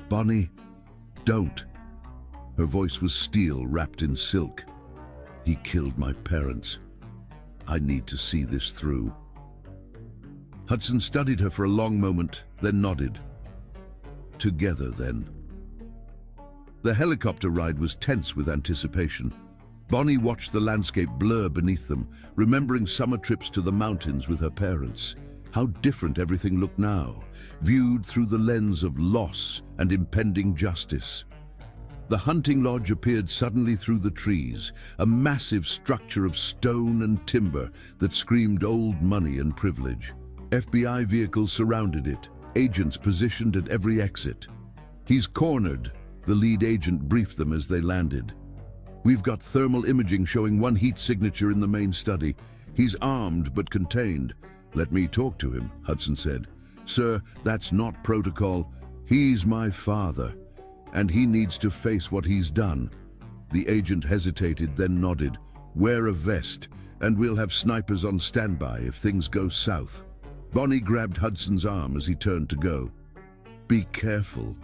Bonnie, don't. Her voice was steel wrapped in silk. He killed my parents. I need to see this through. Hudson studied her for a long moment, then nodded. Together, then. The helicopter ride was tense with anticipation. Bonnie watched the landscape blur beneath them, remembering summer trips to the mountains with her parents. How different everything looked now, viewed through the lens of loss and impending justice. The hunting lodge appeared suddenly through the trees, a massive structure of stone and timber that screamed old money and privilege. FBI vehicles surrounded it, agents positioned at every exit. He's cornered, the lead agent briefed them as they landed. We've got thermal imaging showing one heat signature in the main study. He's armed but contained. Let me talk to him, Hudson said. Sir, that's not protocol. He's my father, and he needs to face what he's done. The agent hesitated, then nodded. Wear a vest, and we'll have snipers on standby if things go south. Bonnie grabbed Hudson's arm as he turned to go. Be careful.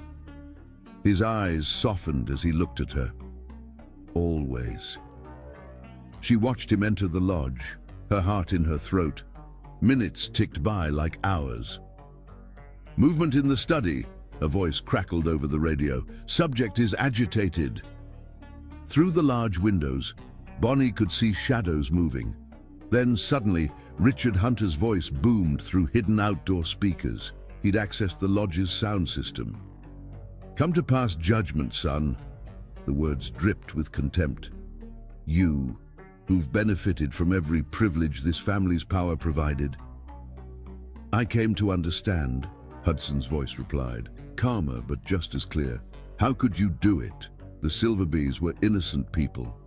His eyes softened as he looked at her. Always. She watched him enter the lodge, her heart in her throat. Minutes ticked by like hours. Movement in the study, a voice crackled over the radio. Subject is agitated. Through the large windows, Bonnie could see shadows moving. Then suddenly, Richard Hunter's voice boomed through hidden outdoor speakers. He'd accessed the lodge's sound system. Come to pass judgment, son. The words dripped with contempt. You, who've benefited from every privilege this family's power provided. I came to understand, Hudson's voice replied, calmer but just as clear. How could you do it? The Silverbees were innocent people.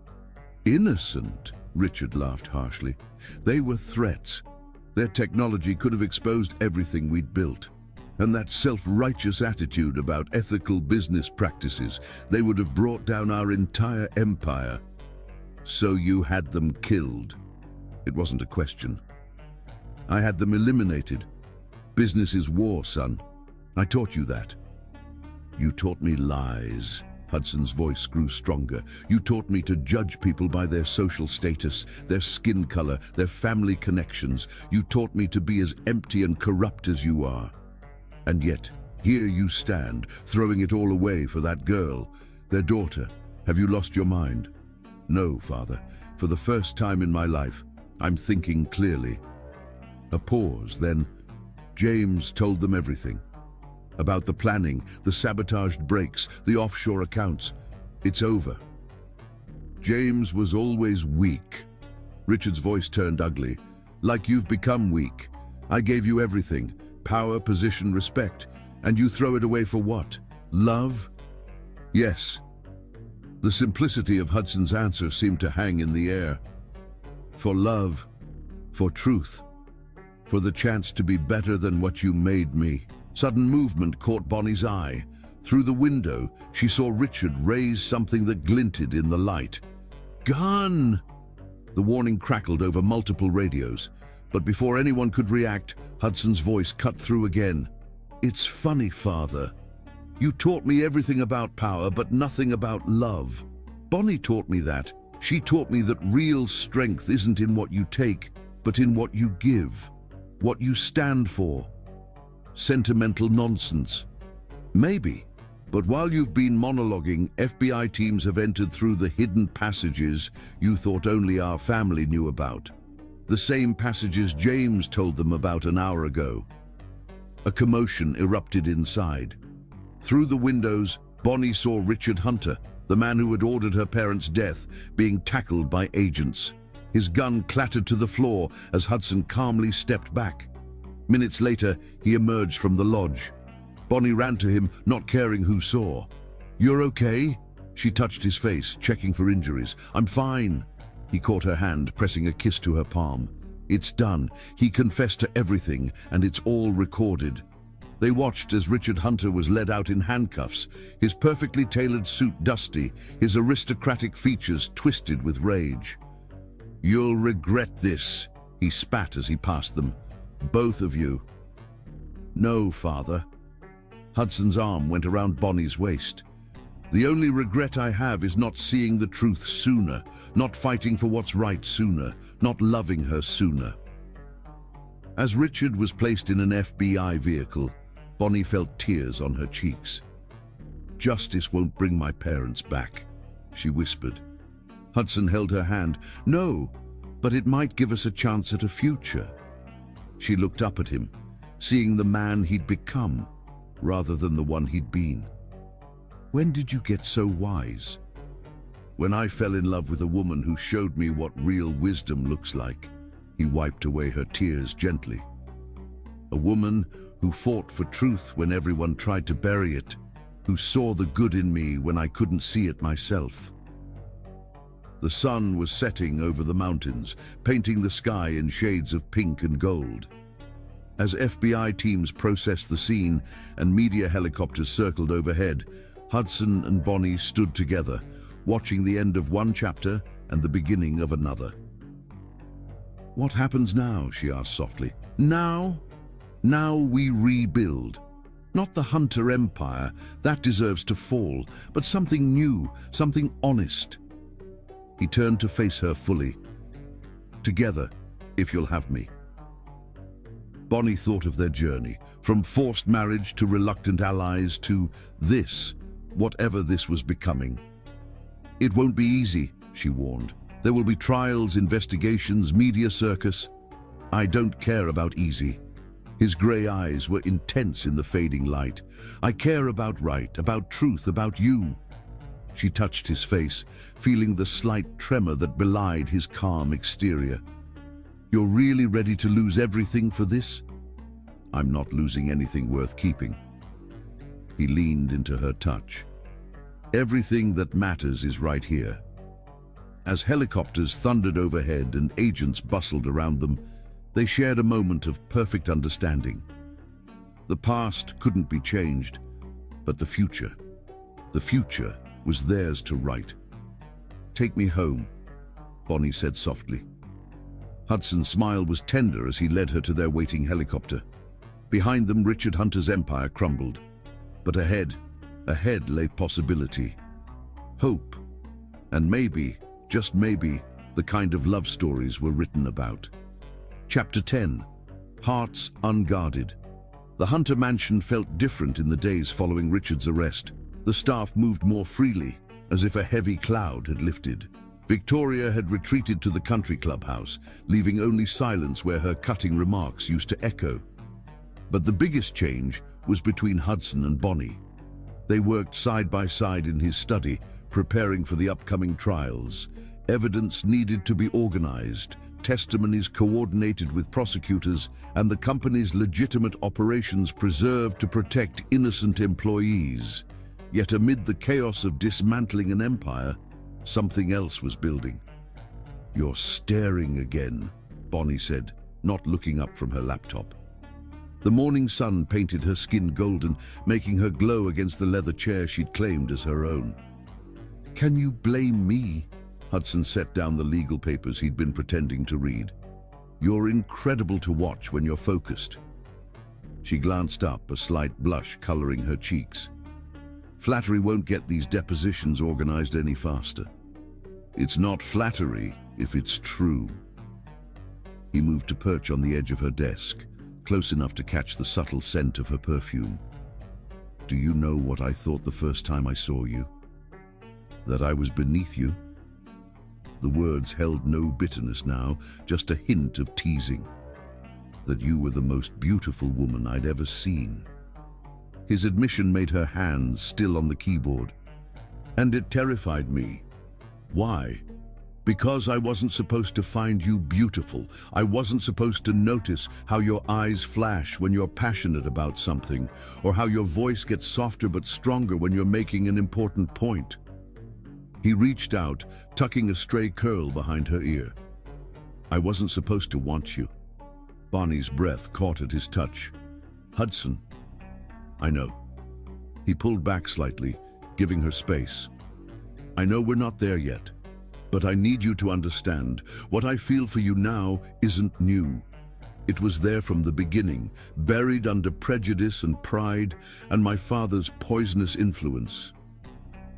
Innocent? Richard laughed harshly. They were threats. Their technology could have exposed everything we'd built. And that self-righteous attitude about ethical business practices, they would have brought down our entire empire. So you had them killed. It wasn't a question. I had them eliminated. Business is war, son. I taught you that. You taught me lies. Hudson's voice grew stronger. You taught me to judge people by their social status, their skin color, their family connections. You taught me to be as empty and corrupt as you are. And yet, here you stand, throwing it all away for that girl, their daughter. Have you lost your mind? No, Father. For the first time in my life, I'm thinking clearly. A pause, then James told them everything. About the planning, the sabotaged brakes, the offshore accounts. It's over. James was always weak. Richard's voice turned ugly. Like you've become weak. I gave you everything. Power, position, respect. And you throw it away for what? Love? Yes. The simplicity of Hudson's answer seemed to hang in the air. For love. For truth. For the chance to be better than what you made me. Sudden movement caught Bonnie's eye. Through the window, she saw Richard raise something that glinted in the light. Gun! The warning crackled over multiple radios. But before anyone could react, Hudson's voice cut through again. It's funny, Father. You taught me everything about power, but nothing about love. Bonnie taught me that. She taught me that real strength isn't in what you take, but in what you give, what you stand for. Sentimental nonsense. Maybe. But while you've been monologuing, FBI teams have entered through the hidden passages you thought only our family knew about. The same passages James told them about an hour ago. A commotion erupted inside. Through the windows, Bonnie saw Richard Hunter, the man who had ordered her parents' death, being tackled by agents. His gun clattered to the floor as Hudson calmly stepped back. Minutes later, he emerged from the lodge. Bonnie ran to him, not caring who saw. "You're okay?" She touched his face, checking for injuries. "I'm fine." He caught her hand, pressing a kiss to her palm. It's done. He confessed to everything, and it's all recorded. They watched as Richard Hunter was led out in handcuffs, his perfectly tailored suit dusty, his aristocratic features twisted with rage. "You'll regret this," he spat as he passed them. "Both of you." "No, Father." Hudson's arm went around Bonnie's waist. "The only regret I have is not seeing the truth sooner, not fighting for what's right sooner, not loving her sooner." As Richard was placed in an FBI vehicle, Bonnie felt tears on her cheeks. "Justice won't bring my parents back," she whispered. Hudson held her hand. "No, but it might give us a chance at a future." She looked up at him, seeing the man he'd become, rather than the one he'd been. "When did you get so wise?" "When I fell in love with a woman who showed me what real wisdom looks like." He wiped away her tears gently. "A woman who fought for truth when everyone tried to bury it, who saw the good in me when I couldn't see it myself." The sun was setting over the mountains, painting the sky in shades of pink and gold. As FBI teams processed the scene and media helicopters circled overhead, Hudson and Bonnie stood together, watching the end of one chapter and the beginning of another. "What happens now?" she asked softly. "Now? Now we rebuild. Not the Hunter Empire, that deserves to fall, but something new, something honest." He turned to face her fully. "Together, if you'll have me." Bonnie thought of their journey, from forced marriage to reluctant allies to this, whatever this was becoming. "It won't be easy," she warned. "There will be trials, investigations, media circus. I don't care about easy. His grey eyes were intense in the fading light. "I care about right, about truth, about you." She touched his face, feeling the slight tremor that belied his calm exterior. "You're really ready to lose everything for this?" "I'm not losing anything worth keeping." He leaned into her touch. "Everything that matters is right here." As helicopters thundered overhead and agents bustled around them, they shared a moment of perfect understanding. The past couldn't be changed, but the future was theirs to write. "Take me home," Bonnie said softly. Hudson's smile was tender as he led her to their waiting helicopter. Behind them, Richard Hunter's empire crumbled. But ahead lay possibility, hope, and maybe, just maybe, the kind of love stories were written about. Chapter 10. Hearts Unguarded. The Hunter mansion felt different in the days following Richard's arrest. The staff moved more freely, as if a heavy cloud had lifted. Victoria had retreated to the country clubhouse, leaving only silence where her cutting remarks used to echo. But the biggest change was between Hudson and Bonnie. They worked side by side in his study, preparing for the upcoming trials. Evidence needed to be organized, testimonies coordinated with prosecutors, and the company's legitimate operations preserved to protect innocent employees. Yet amid the chaos of dismantling an empire, something else was building. "You're staring again," Bonnie said, not looking up from her laptop. The morning sun painted her skin golden, making her glow against the leather chair she'd claimed as her own. "Can you blame me?" Hudson set down the legal papers he'd been pretending to read. "You're incredible to watch when you're focused." She glanced up, a slight blush coloring her cheeks. "Flattery won't get these depositions organized any faster." "It's not flattery if it's true." He moved to perch on the edge of her desk, close enough to catch the subtle scent of her perfume. "Do you know what I thought the first time I saw you? That I was beneath you?" The words held no bitterness now, just a hint of teasing. "That you were the most beautiful woman I'd ever seen." His admission made her hands still on the keyboard. "And it terrified me." "Why?" "Because I wasn't supposed to find you beautiful. I wasn't supposed to notice how your eyes flash when you're passionate about something, or how your voice gets softer but stronger when you're making an important point." He reached out, tucking a stray curl behind her ear. "I wasn't supposed to want you." Bonnie's breath caught at his touch. "Hudson." "I know." He pulled back slightly, giving her space. "I know we're not there yet, but I need you to understand, what I feel for you now isn't new. It was there from the beginning, buried under prejudice and pride and my father's poisonous influence."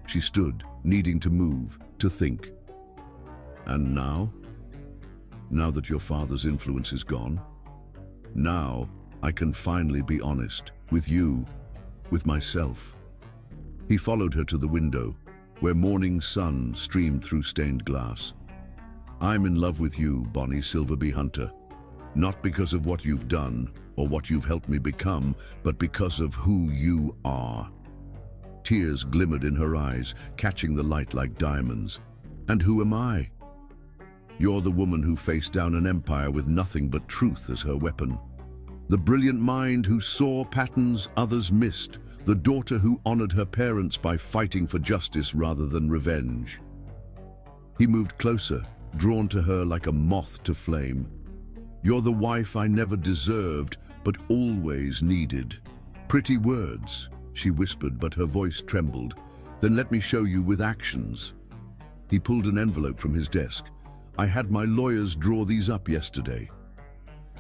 She stood, needing to move, to think. "And now? Now that your father's influence is gone? Now I can finally be honest, with you, with myself." He followed her to the window, where morning sun streamed through stained glass. "I'm in love with you, Bonnie Silverby Hunter. Not because of what you've done or what you've helped me become, but because of who you are." Tears glimmered in her eyes, catching the light like diamonds. "And who am I?" "You're the woman who faced down an empire with nothing but truth as her weapon. The brilliant mind who saw patterns others missed. The daughter who honored her parents by fighting for justice rather than revenge." He moved closer, drawn to her like a moth to flame. "You're the wife I never deserved, but always needed." "Pretty words," she whispered, but her voice trembled. "Then let me show you with actions." He pulled an envelope from his desk. "I had my lawyers draw these up yesterday."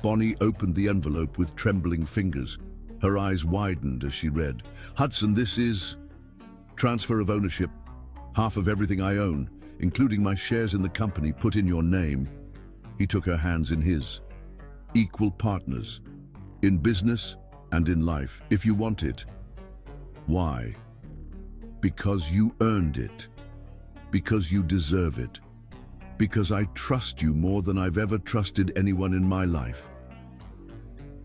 Bonnie opened the envelope with trembling fingers. Her eyes widened as she read. "Hudson, this is transfer of ownership. Half of everything I own, including my shares in the company, put in your name." He took her hands in his. "Equal partners, in business and in life, if you want it." "Why?" "Because you earned it. Because you deserve it. Because I trust you more than I've ever trusted anyone in my life."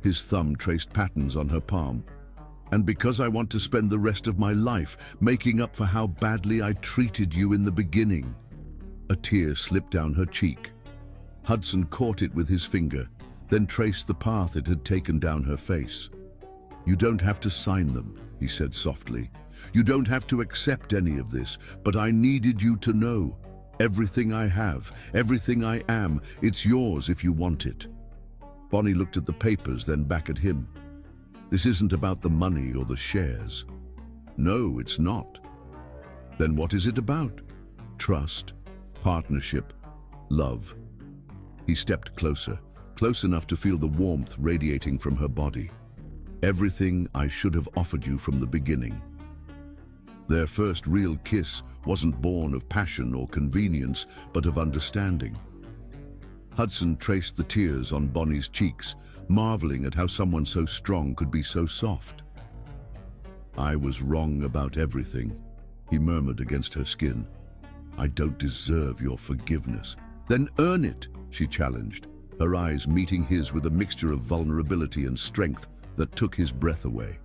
His thumb traced patterns on her palm. "And because I want to spend the rest of my life making up for how badly I treated you in the beginning." A tear slipped down her cheek. Hudson caught it with his finger, then traced the path it had taken down her face. "You don't have to sign them," he said softly. "You don't have to accept any of this, but I needed you to know. Everything I have, everything I am, it's yours if you want it." Bonnie looked at the papers, then back at him. "This isn't about the money or the shares." "No, it's not." "Then what is it about?" "Trust, partnership, love." He stepped closer, close enough to feel the warmth radiating from her body. "Everything I should have offered you from the beginning." Their first real kiss wasn't born of passion or convenience, but of understanding. Hudson traced the tears on Bonnie's cheeks, marveling at how someone so strong could be so soft. "I was wrong about everything," he murmured against her skin. "I don't deserve your forgiveness." "Then earn it," she challenged, her eyes meeting his with a mixture of vulnerability and strength that took his breath away.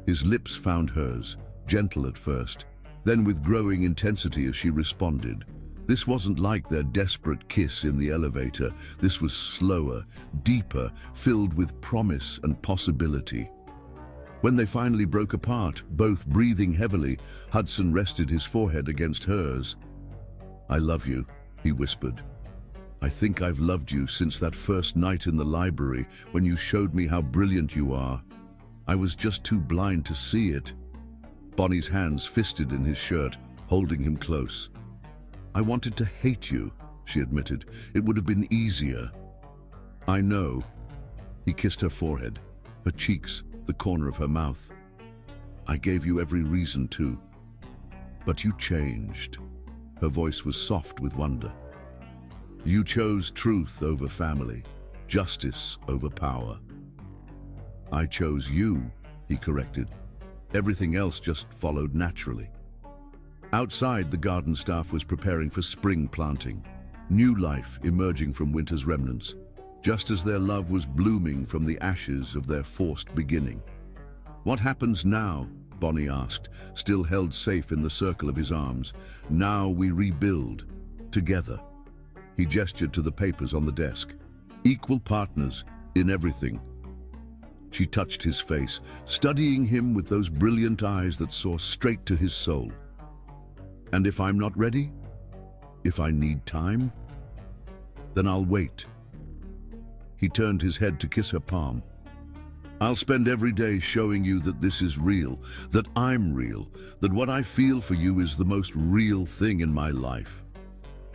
His lips found hers, gentle at first, then with growing intensity as she responded. This wasn't like their desperate kiss in the elevator. This was slower, deeper, filled with promise and possibility. When they finally broke apart, both breathing heavily, Hudson rested his forehead against hers. "I love you," he whispered. "I think I've loved you since that first night in the library when you showed me how brilliant you are. I was just too blind to see it." Bonnie's hands fisted in his shirt, holding him close. "I wanted to hate you," she admitted. "It would have been easier." "I know." He kissed her forehead, her cheeks, the corner of her mouth. "I gave you every reason to. But you changed." Her voice was soft with wonder. "You chose truth over family, justice over power." "I chose you," he corrected. "Everything else just followed naturally." Outside, the garden staff was preparing for spring planting, new life emerging from winter's remnants, just as their love was blooming from the ashes of their forced beginning. "What happens now?" Bonnie asked, still held safe in the circle of his arms. "Now we rebuild, together." He gestured to the papers on the desk. "Equal partners in everything." She touched his face, studying him with those brilliant eyes that saw straight to his soul. "And if I'm not ready? If I need time? Then I'll wait." He turned his head to kiss her palm. "I'll spend every day showing you that this is real, that I'm real, that what I feel for you is the most real thing in my life."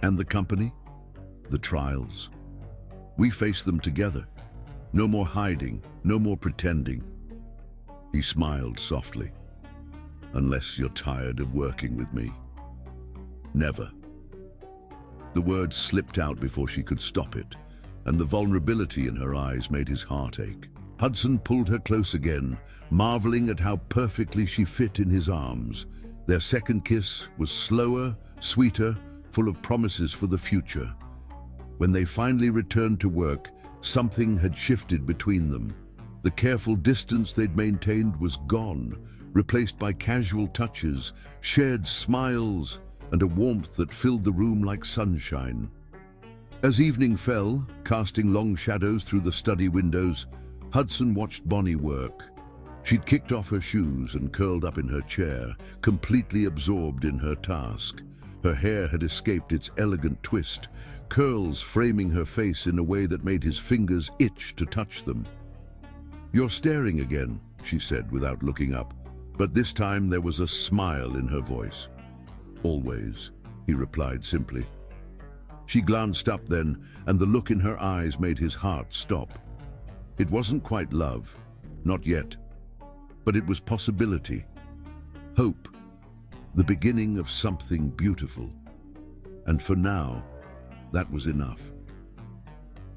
"And the company? The trials? We face them together. No more hiding, no more pretending." He smiled softly. "Unless you're tired of working with me." "Never." The words slipped out before she could stop it, and the vulnerability in her eyes made his heart ache. Hudson pulled her close again, marveling at how perfectly she fit in his arms. Their second kiss was slower, sweeter, full of promises for the future. When they finally returned to work, something had shifted between them. The careful distance they'd maintained was gone, replaced by casual touches, shared smiles, and a warmth that filled the room like sunshine. As evening fell, casting long shadows through the study windows, Hudson watched Bonnie work. She'd kicked off her shoes and curled up in her chair, completely absorbed in her task. Her hair had escaped its elegant twist, curls framing her face in a way that made his fingers itch to touch them. "You're staring again," she said without looking up, but this time there was a smile in her voice. "Always," he replied simply. She glanced up then, and the look in her eyes made his heart stop. It wasn't quite love, not yet, but it was possibility, hope, the beginning of something beautiful. And for now, that was enough.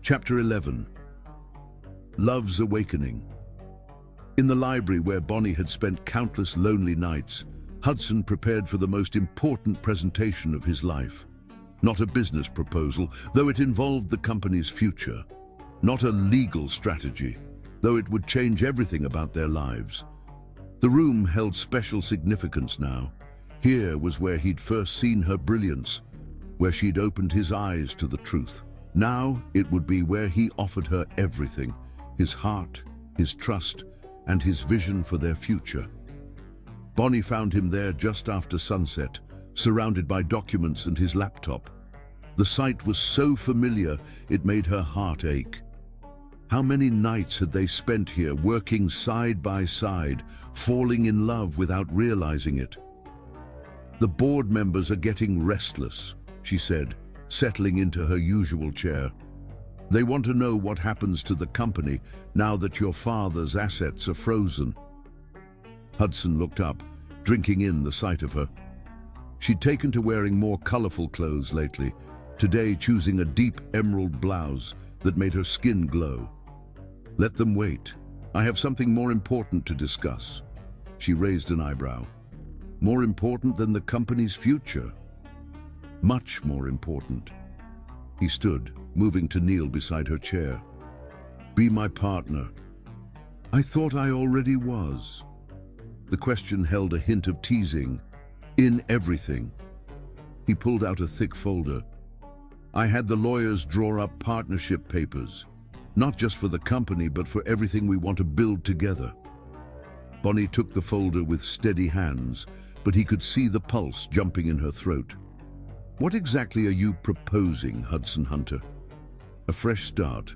Chapter 11. Love's Awakening. In the library where Bonnie had spent countless lonely nights, Hudson prepared for the most important presentation of his life. Not a business proposal, though it involved the company's future. Not a legal strategy, though it would change everything about their lives. The room held special significance now. Here was where he'd first seen her brilliance, where she'd opened his eyes to the truth. Now it would be where he offered her everything, his heart, his trust, and his vision for their future. Bonnie found him there just after sunset, surrounded by documents and his laptop. The sight was so familiar, it made her heart ache. How many nights had they spent here, working side by side, falling in love without realizing it? "The board members are getting restless," she said, settling into her usual chair. "They want to know what happens to the company now that your father's assets are frozen." Hudson looked up, drinking in the sight of her. She'd taken to wearing more colorful clothes lately, today choosing a deep emerald blouse that made her skin glow. "Let them wait. I have something more important to discuss." She raised an eyebrow. "More important than the company's future?" "Much more important." He stood, moving to kneel beside her chair. "Be my partner." "I thought I already was." The question held a hint of teasing. "In everything." He pulled out a thick folder. "I had the lawyers draw up partnership papers, not just for the company, but for everything we want to build together." Bonnie took the folder with steady hands, but he could see the pulse jumping in her throat. "What exactly are you proposing, Hudson Hunter?" "A fresh start,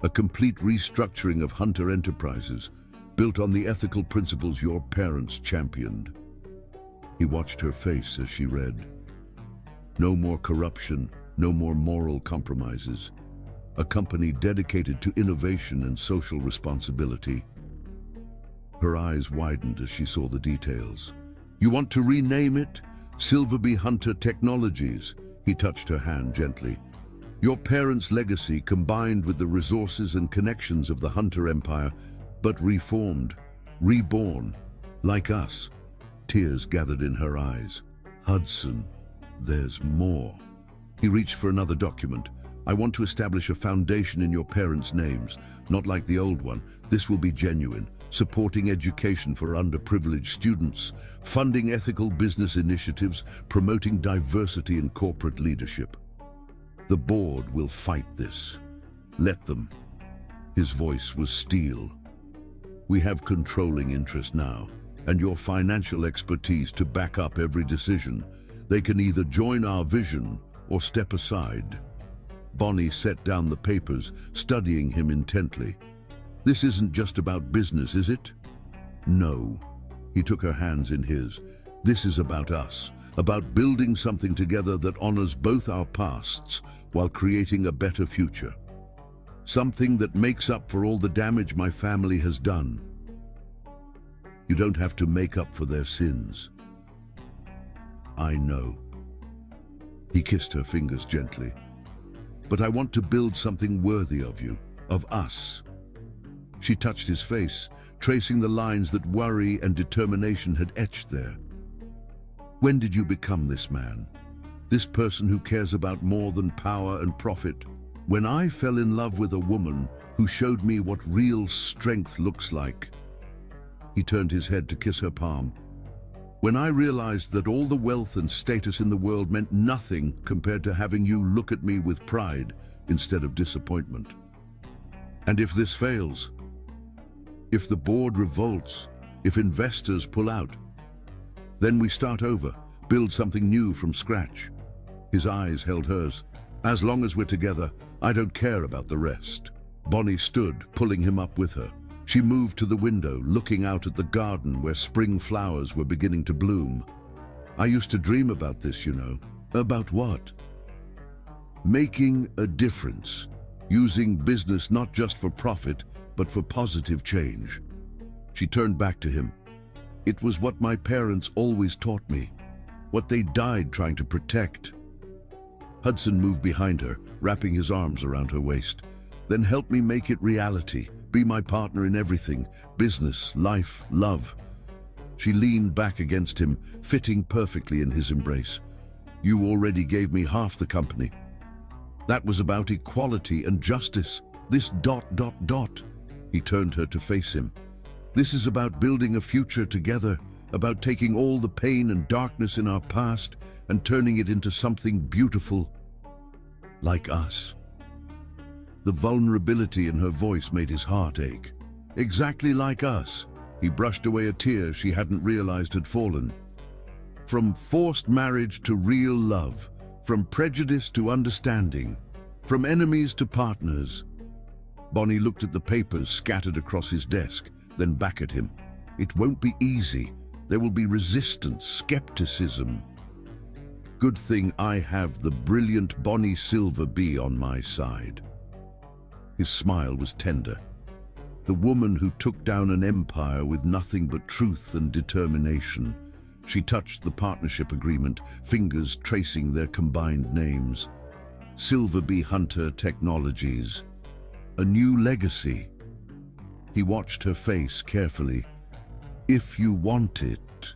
a complete restructuring of Hunter Enterprises, built on the ethical principles your parents championed." He watched her face as she read. "No more corruption, no more moral compromises. A company dedicated to innovation and social responsibility." Her eyes widened as she saw the details. "You want to rename it? Silverby Hunter Technologies." He touched her hand gently. "Your parents' legacy combined with the resources and connections of the Hunter Empire, but reformed, reborn, like us." Tears gathered in her eyes. "Hudson, there's more." He reached for another document. "I want to establish a foundation in your parents' names, not like the old one. This will be genuine, supporting education for underprivileged students, funding ethical business initiatives, promoting diversity in corporate leadership. The board will fight this. Let them." His voice was steel. "We have controlling interest now, and your financial expertise to back up every decision. They can either join our vision or step aside." Bonnie set down the papers, studying him intently. "This isn't just about business, is it?" "No." He took her hands in his. "This is about us, about building something together that honors both our pasts while creating a better future. Something that makes up for all the damage my family has done." "You don't have to make up for their sins." "I know." He kissed her fingers gently. "But I want to build something worthy of you, of us." She touched his face, tracing the lines that worry and determination had etched there. "When did you become this man? This person who cares about more than power and profit?" "When I fell in love with a woman who showed me what real strength looks like." He turned his head to kiss her palm. "When I realized that all the wealth and status in the world meant nothing compared to having you look at me with pride instead of disappointment. And if this fails, if the board revolts, if investors pull out, then we start over, build something new from scratch." His eyes held hers. "As long as we're together, I don't care about the rest." Bonnie stood, pulling him up with her. She moved to the window, looking out at the garden where spring flowers were beginning to bloom. "I used to dream about this, you know." "About what?" "Making a difference, using business not just for profit, but for positive change." She turned back to him. "It was what my parents always taught me, what they died trying to protect." Hudson moved behind her, wrapping his arms around her waist. "Then help me make it reality. Be my partner in everything, business, life, love." She leaned back against him, fitting perfectly in his embrace. "You already gave me half the company. That was about equality and justice. This ... He turned her to face him. This is about building a future together, about taking all the pain and darkness in our past and turning it into something beautiful, like us. The vulnerability in her voice made his heart ache. Exactly like us. He brushed away a tear she hadn't realized had fallen. From forced marriage to real love, from prejudice to understanding, from enemies to partners. Bonnie looked at the papers scattered across his desk, then back at him. It won't be easy. There will be resistance, skepticism. Good thing I have the brilliant Bonnie Silverby on my side. His smile was tender. The woman who took down an empire with nothing but truth and determination. She touched the partnership agreement, fingers tracing their combined names. Silverby Hunter Technologies. A new legacy. He watched her face carefully. If you want it.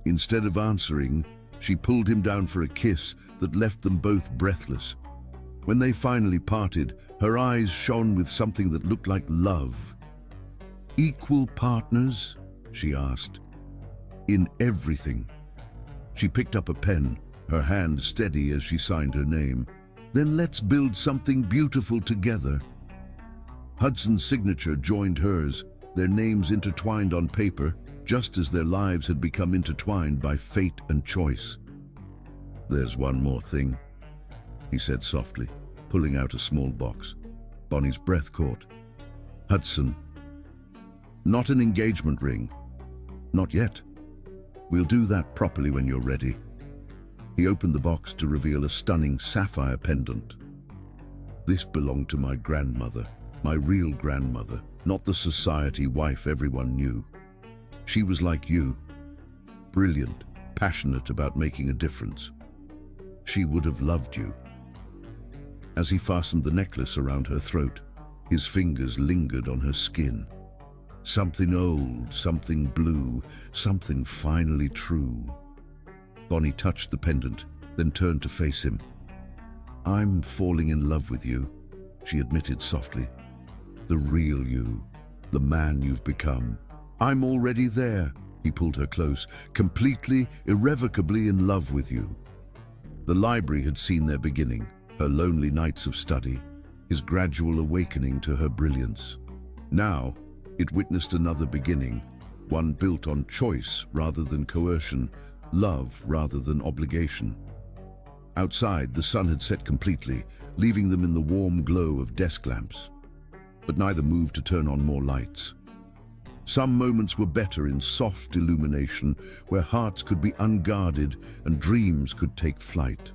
Instead of answering, she pulled him down for a kiss that left them both breathless. When they finally parted, her eyes shone with something that looked like love. Equal partners? She asked. In everything. She picked up a pen, her hand steady as she signed her name. Then let's build something beautiful together. Hudson's signature joined hers, their names intertwined on paper, just as their lives had become intertwined by fate and choice. There's one more thing, he said softly, pulling out a small box. Bonnie's breath caught. Hudson. Not an engagement ring. Not yet. We'll do that properly when you're ready. He opened the box to reveal a stunning sapphire pendant. This belonged to my grandmother, my real grandmother, not the society wife everyone knew. She was like you, brilliant, passionate about making a difference. She would have loved you. As he fastened the necklace around her throat, his fingers lingered on her skin. Something old, something blue, something finally true. Bonnie touched the pendant, then turned to face him. I'm falling in love with you, she admitted softly. The real you, the man you've become. I'm already there, he pulled her close, completely, irrevocably in love with you. The library had seen their beginning, her lonely nights of study, his gradual awakening to her brilliance. Now, it witnessed another beginning, one built on choice rather than coercion, love rather than obligation. Outside, the sun had set completely, leaving them in the warm glow of desk lamps. But neither moved to turn on more lights. Some moments were better in soft illumination, where hearts could be unguarded and dreams could take flight.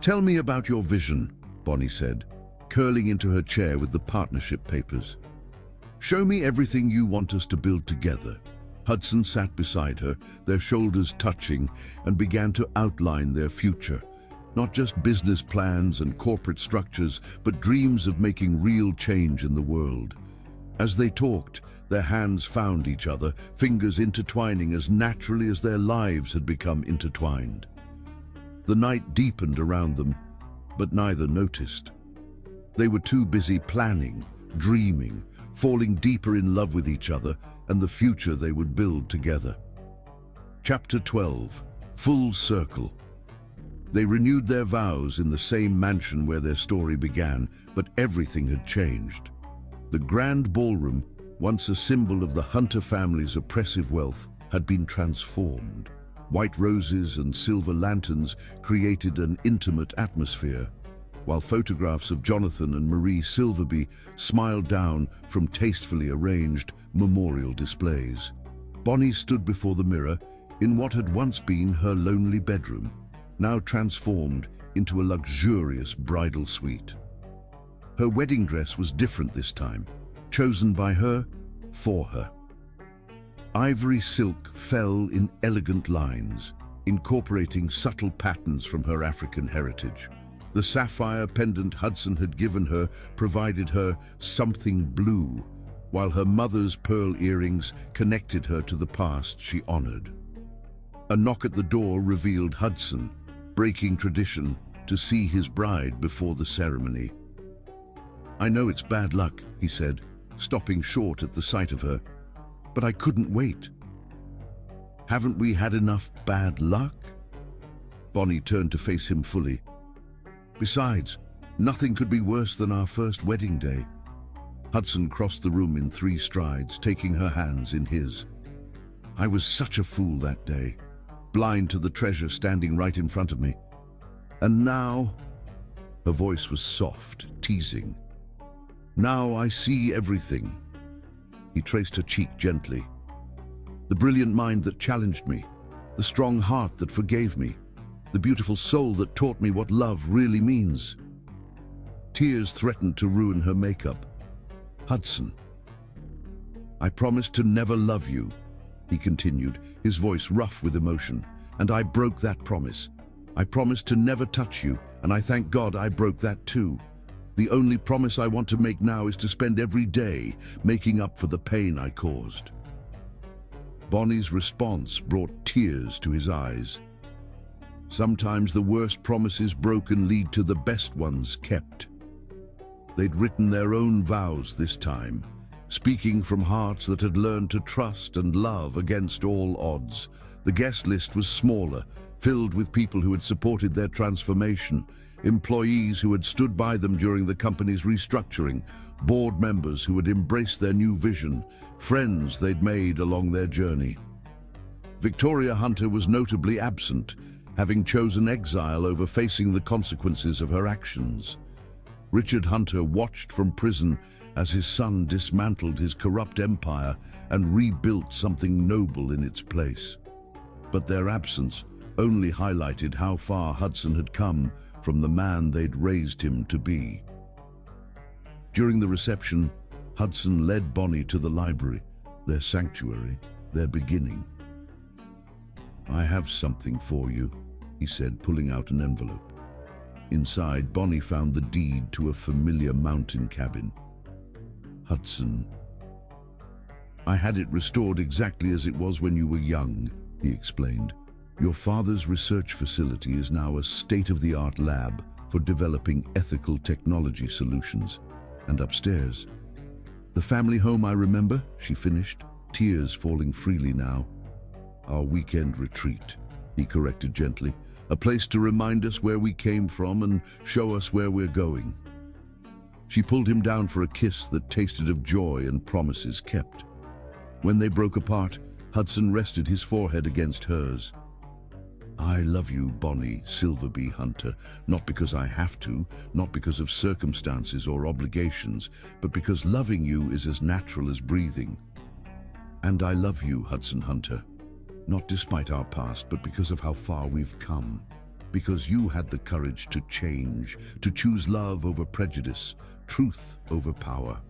Tell me about your vision, Bonnie said, curling into her chair with the partnership papers. Show me everything you want us to build together. Hudson sat beside her, their shoulders touching, and began to outline their future. Not just business plans and corporate structures, but dreams of making real change in the world. As they talked, their hands found each other, fingers intertwining as naturally as their lives had become intertwined. The night deepened around them, but neither noticed. They were too busy planning, dreaming, falling deeper in love with each other and the future they would build together. Chapter 12. Full Circle. They renewed their vows in the same mansion where their story began, but everything had changed. The grand ballroom, once a symbol of the Hunter family's oppressive wealth, had been transformed. White roses and silver lanterns created an intimate atmosphere, while photographs of Jonathan and Marie Silverby smiled down from tastefully arranged memorial displays. Bonnie stood before the mirror in what had once been her lonely bedroom, now transformed into a luxurious bridal suite. Her wedding dress was different this time, chosen by her, for her. Ivory silk fell in elegant lines, incorporating subtle patterns from her African heritage. The sapphire pendant Hudson had given her provided her something blue, while her mother's pearl earrings connected her to the past she honored. A knock at the door revealed Hudson, breaking tradition to see his bride before the ceremony. I know it's bad luck, he said, stopping short at the sight of her. But I couldn't wait. Haven't we had enough bad luck? Bonnie turned to face him fully. Besides, nothing could be worse than our first wedding day. Hudson crossed the room in 3 strides, taking her hands in his. I was such a fool that day, blind to the treasure standing right in front of me. And now, her voice was soft, teasing. Now I see everything. He traced her cheek gently. The brilliant mind that challenged me, the strong heart that forgave me, the beautiful soul that taught me what love really means. Tears threatened to ruin her makeup. Hudson, I promised to never love you, he continued, his voice rough with emotion, and I broke that promise. I promised to never touch you, and I thank God I broke that too. The only promise I want to make now is to spend every day making up for the pain I caused. Bonnie's response brought tears to his eyes. Sometimes the worst promises broken lead to the best ones kept. They'd written their own vows this time, speaking from hearts that had learned to trust and love against all odds. The guest list was smaller, filled with people who had supported their transformation, employees who had stood by them during the company's restructuring, board members who had embraced their new vision, friends they'd made along their journey. Victoria Hunter was notably absent, having chosen exile over facing the consequences of her actions. Richard Hunter watched from prison as his son dismantled his corrupt empire and rebuilt something noble in its place. But their absence only highlighted how far Hudson had come from the man they'd raised him to be. During the reception, Hudson led Bonnie to the library, their sanctuary, their beginning. I have something for you, he said, pulling out an envelope. Inside, Bonnie found the deed to a familiar mountain cabin. Hudson. I had it restored exactly as it was when you were young, he explained. Your father's research facility is now a state-of-the-art lab for developing ethical technology solutions. And upstairs, the family home I remember, she finished, tears falling freely now. Our weekend retreat, he corrected gently, a place to remind us where we came from and show us where we're going. She pulled him down for a kiss that tasted of joy and promises kept. When they broke apart, Hudson rested his forehead against hers. I love you, Bonnie Silverby Hunter, not because I have to, not because of circumstances or obligations, but because loving you is as natural as breathing. And I love you, Hudson Hunter, not despite our past, but because of how far we've come. Because you had the courage to change, to choose love over prejudice, truth over power.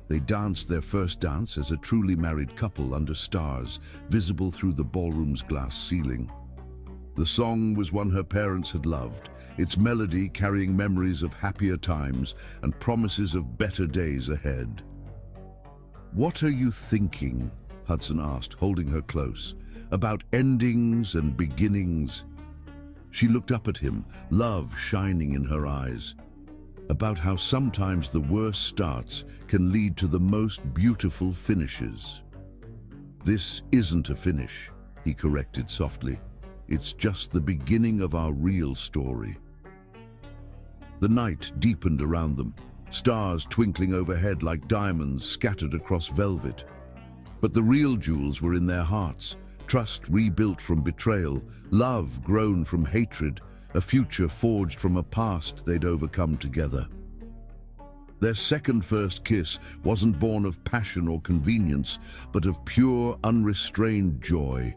They danced their first dance as a truly married couple under stars, visible through the ballroom's glass ceiling. The song was one her parents had loved, its melody carrying memories of happier times and promises of better days ahead. What are you thinking? Hudson asked, holding her close. About endings and beginnings? She looked up at him, love shining in her eyes. About how sometimes the worst starts can lead to the most beautiful finishes. This isn't a finish, he corrected softly. It's just the beginning of our real story. The night deepened around them, stars twinkling overhead like diamonds scattered across velvet. But the real jewels were in their hearts, trust rebuilt from betrayal, love grown from hatred, a future forged from a past they'd overcome together. Their first kiss wasn't born of passion or convenience, but of pure, unrestrained joy.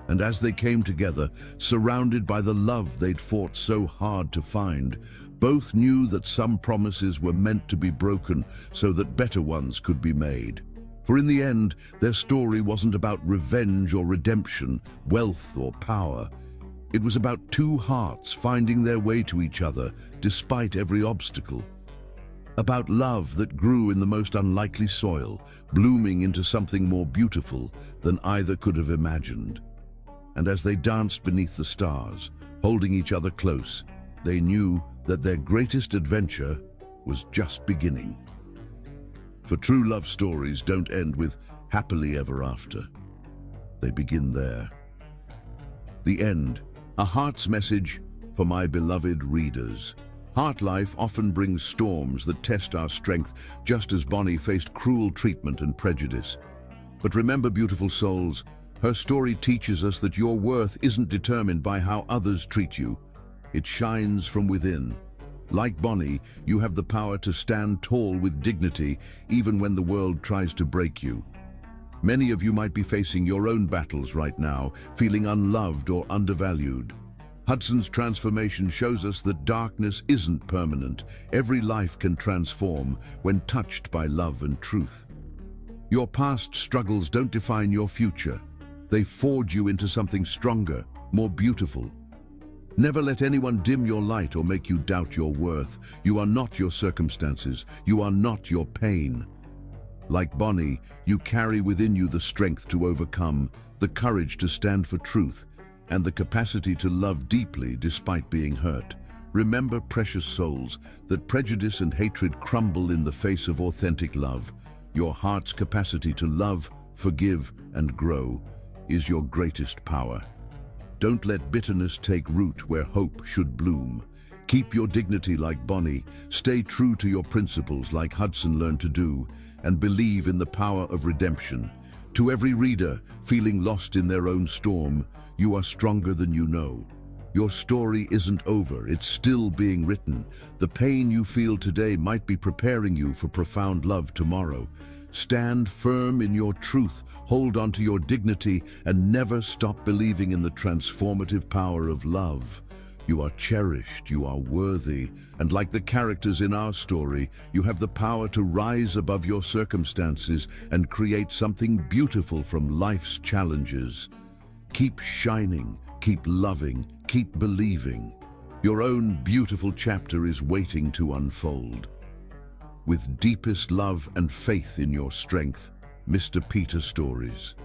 And as they came together, surrounded by the love they'd fought so hard to find, both knew that some promises were meant to be broken so that better ones could be made. For in the end, their story wasn't about revenge or redemption, wealth or power. It was about two hearts finding their way to each other despite every obstacle. About love that grew in the most unlikely soil, blooming into something more beautiful than either could have imagined. And as they danced beneath the stars, holding each other close, they knew that their greatest adventure was just beginning. For true love stories don't end with happily ever after. They begin there. The end, a heart's message for my beloved readers. Heart life often brings storms that test our strength, just as Bonnie faced cruel treatment and prejudice. But remember, beautiful souls, her story teaches us that your worth isn't determined by how others treat you. It shines from within. Like Bonnie, you have the power to stand tall with dignity, even when the world tries to break you. Many of you might be facing your own battles right now, feeling unloved or undervalued. Hudson's transformation shows us that darkness isn't permanent. Every life can transform when touched by love and truth. Your past struggles don't define your future. They forge you into something stronger, more beautiful. Never let anyone dim your light or make you doubt your worth. You are not your circumstances. You are not your pain. Like Bonnie, you carry within you the strength to overcome, the courage to stand for truth, and the capacity to love deeply despite being hurt. Remember, precious souls, that prejudice and hatred crumble in the face of authentic love. Your heart's capacity to love, forgive, and grow is your greatest power. Don't let bitterness take root where hope should bloom. Keep your dignity like Bonnie, stay true to your principles like Hudson learned to do, and believe in the power of redemption. To every reader feeling lost in their own storm, you are stronger than you know. Your story isn't over, it's still being written. The pain you feel today might be preparing you for profound love tomorrow. Stand firm in your truth, hold on to your dignity, and never stop believing in the transformative power of love. You are cherished, you are worthy, and like the characters in our story, you have the power to rise above your circumstances and create something beautiful from life's challenges. Keep shining, keep loving, keep believing. Your own beautiful chapter is waiting to unfold. With deepest love and faith in your strength, Mr. Peter Stories.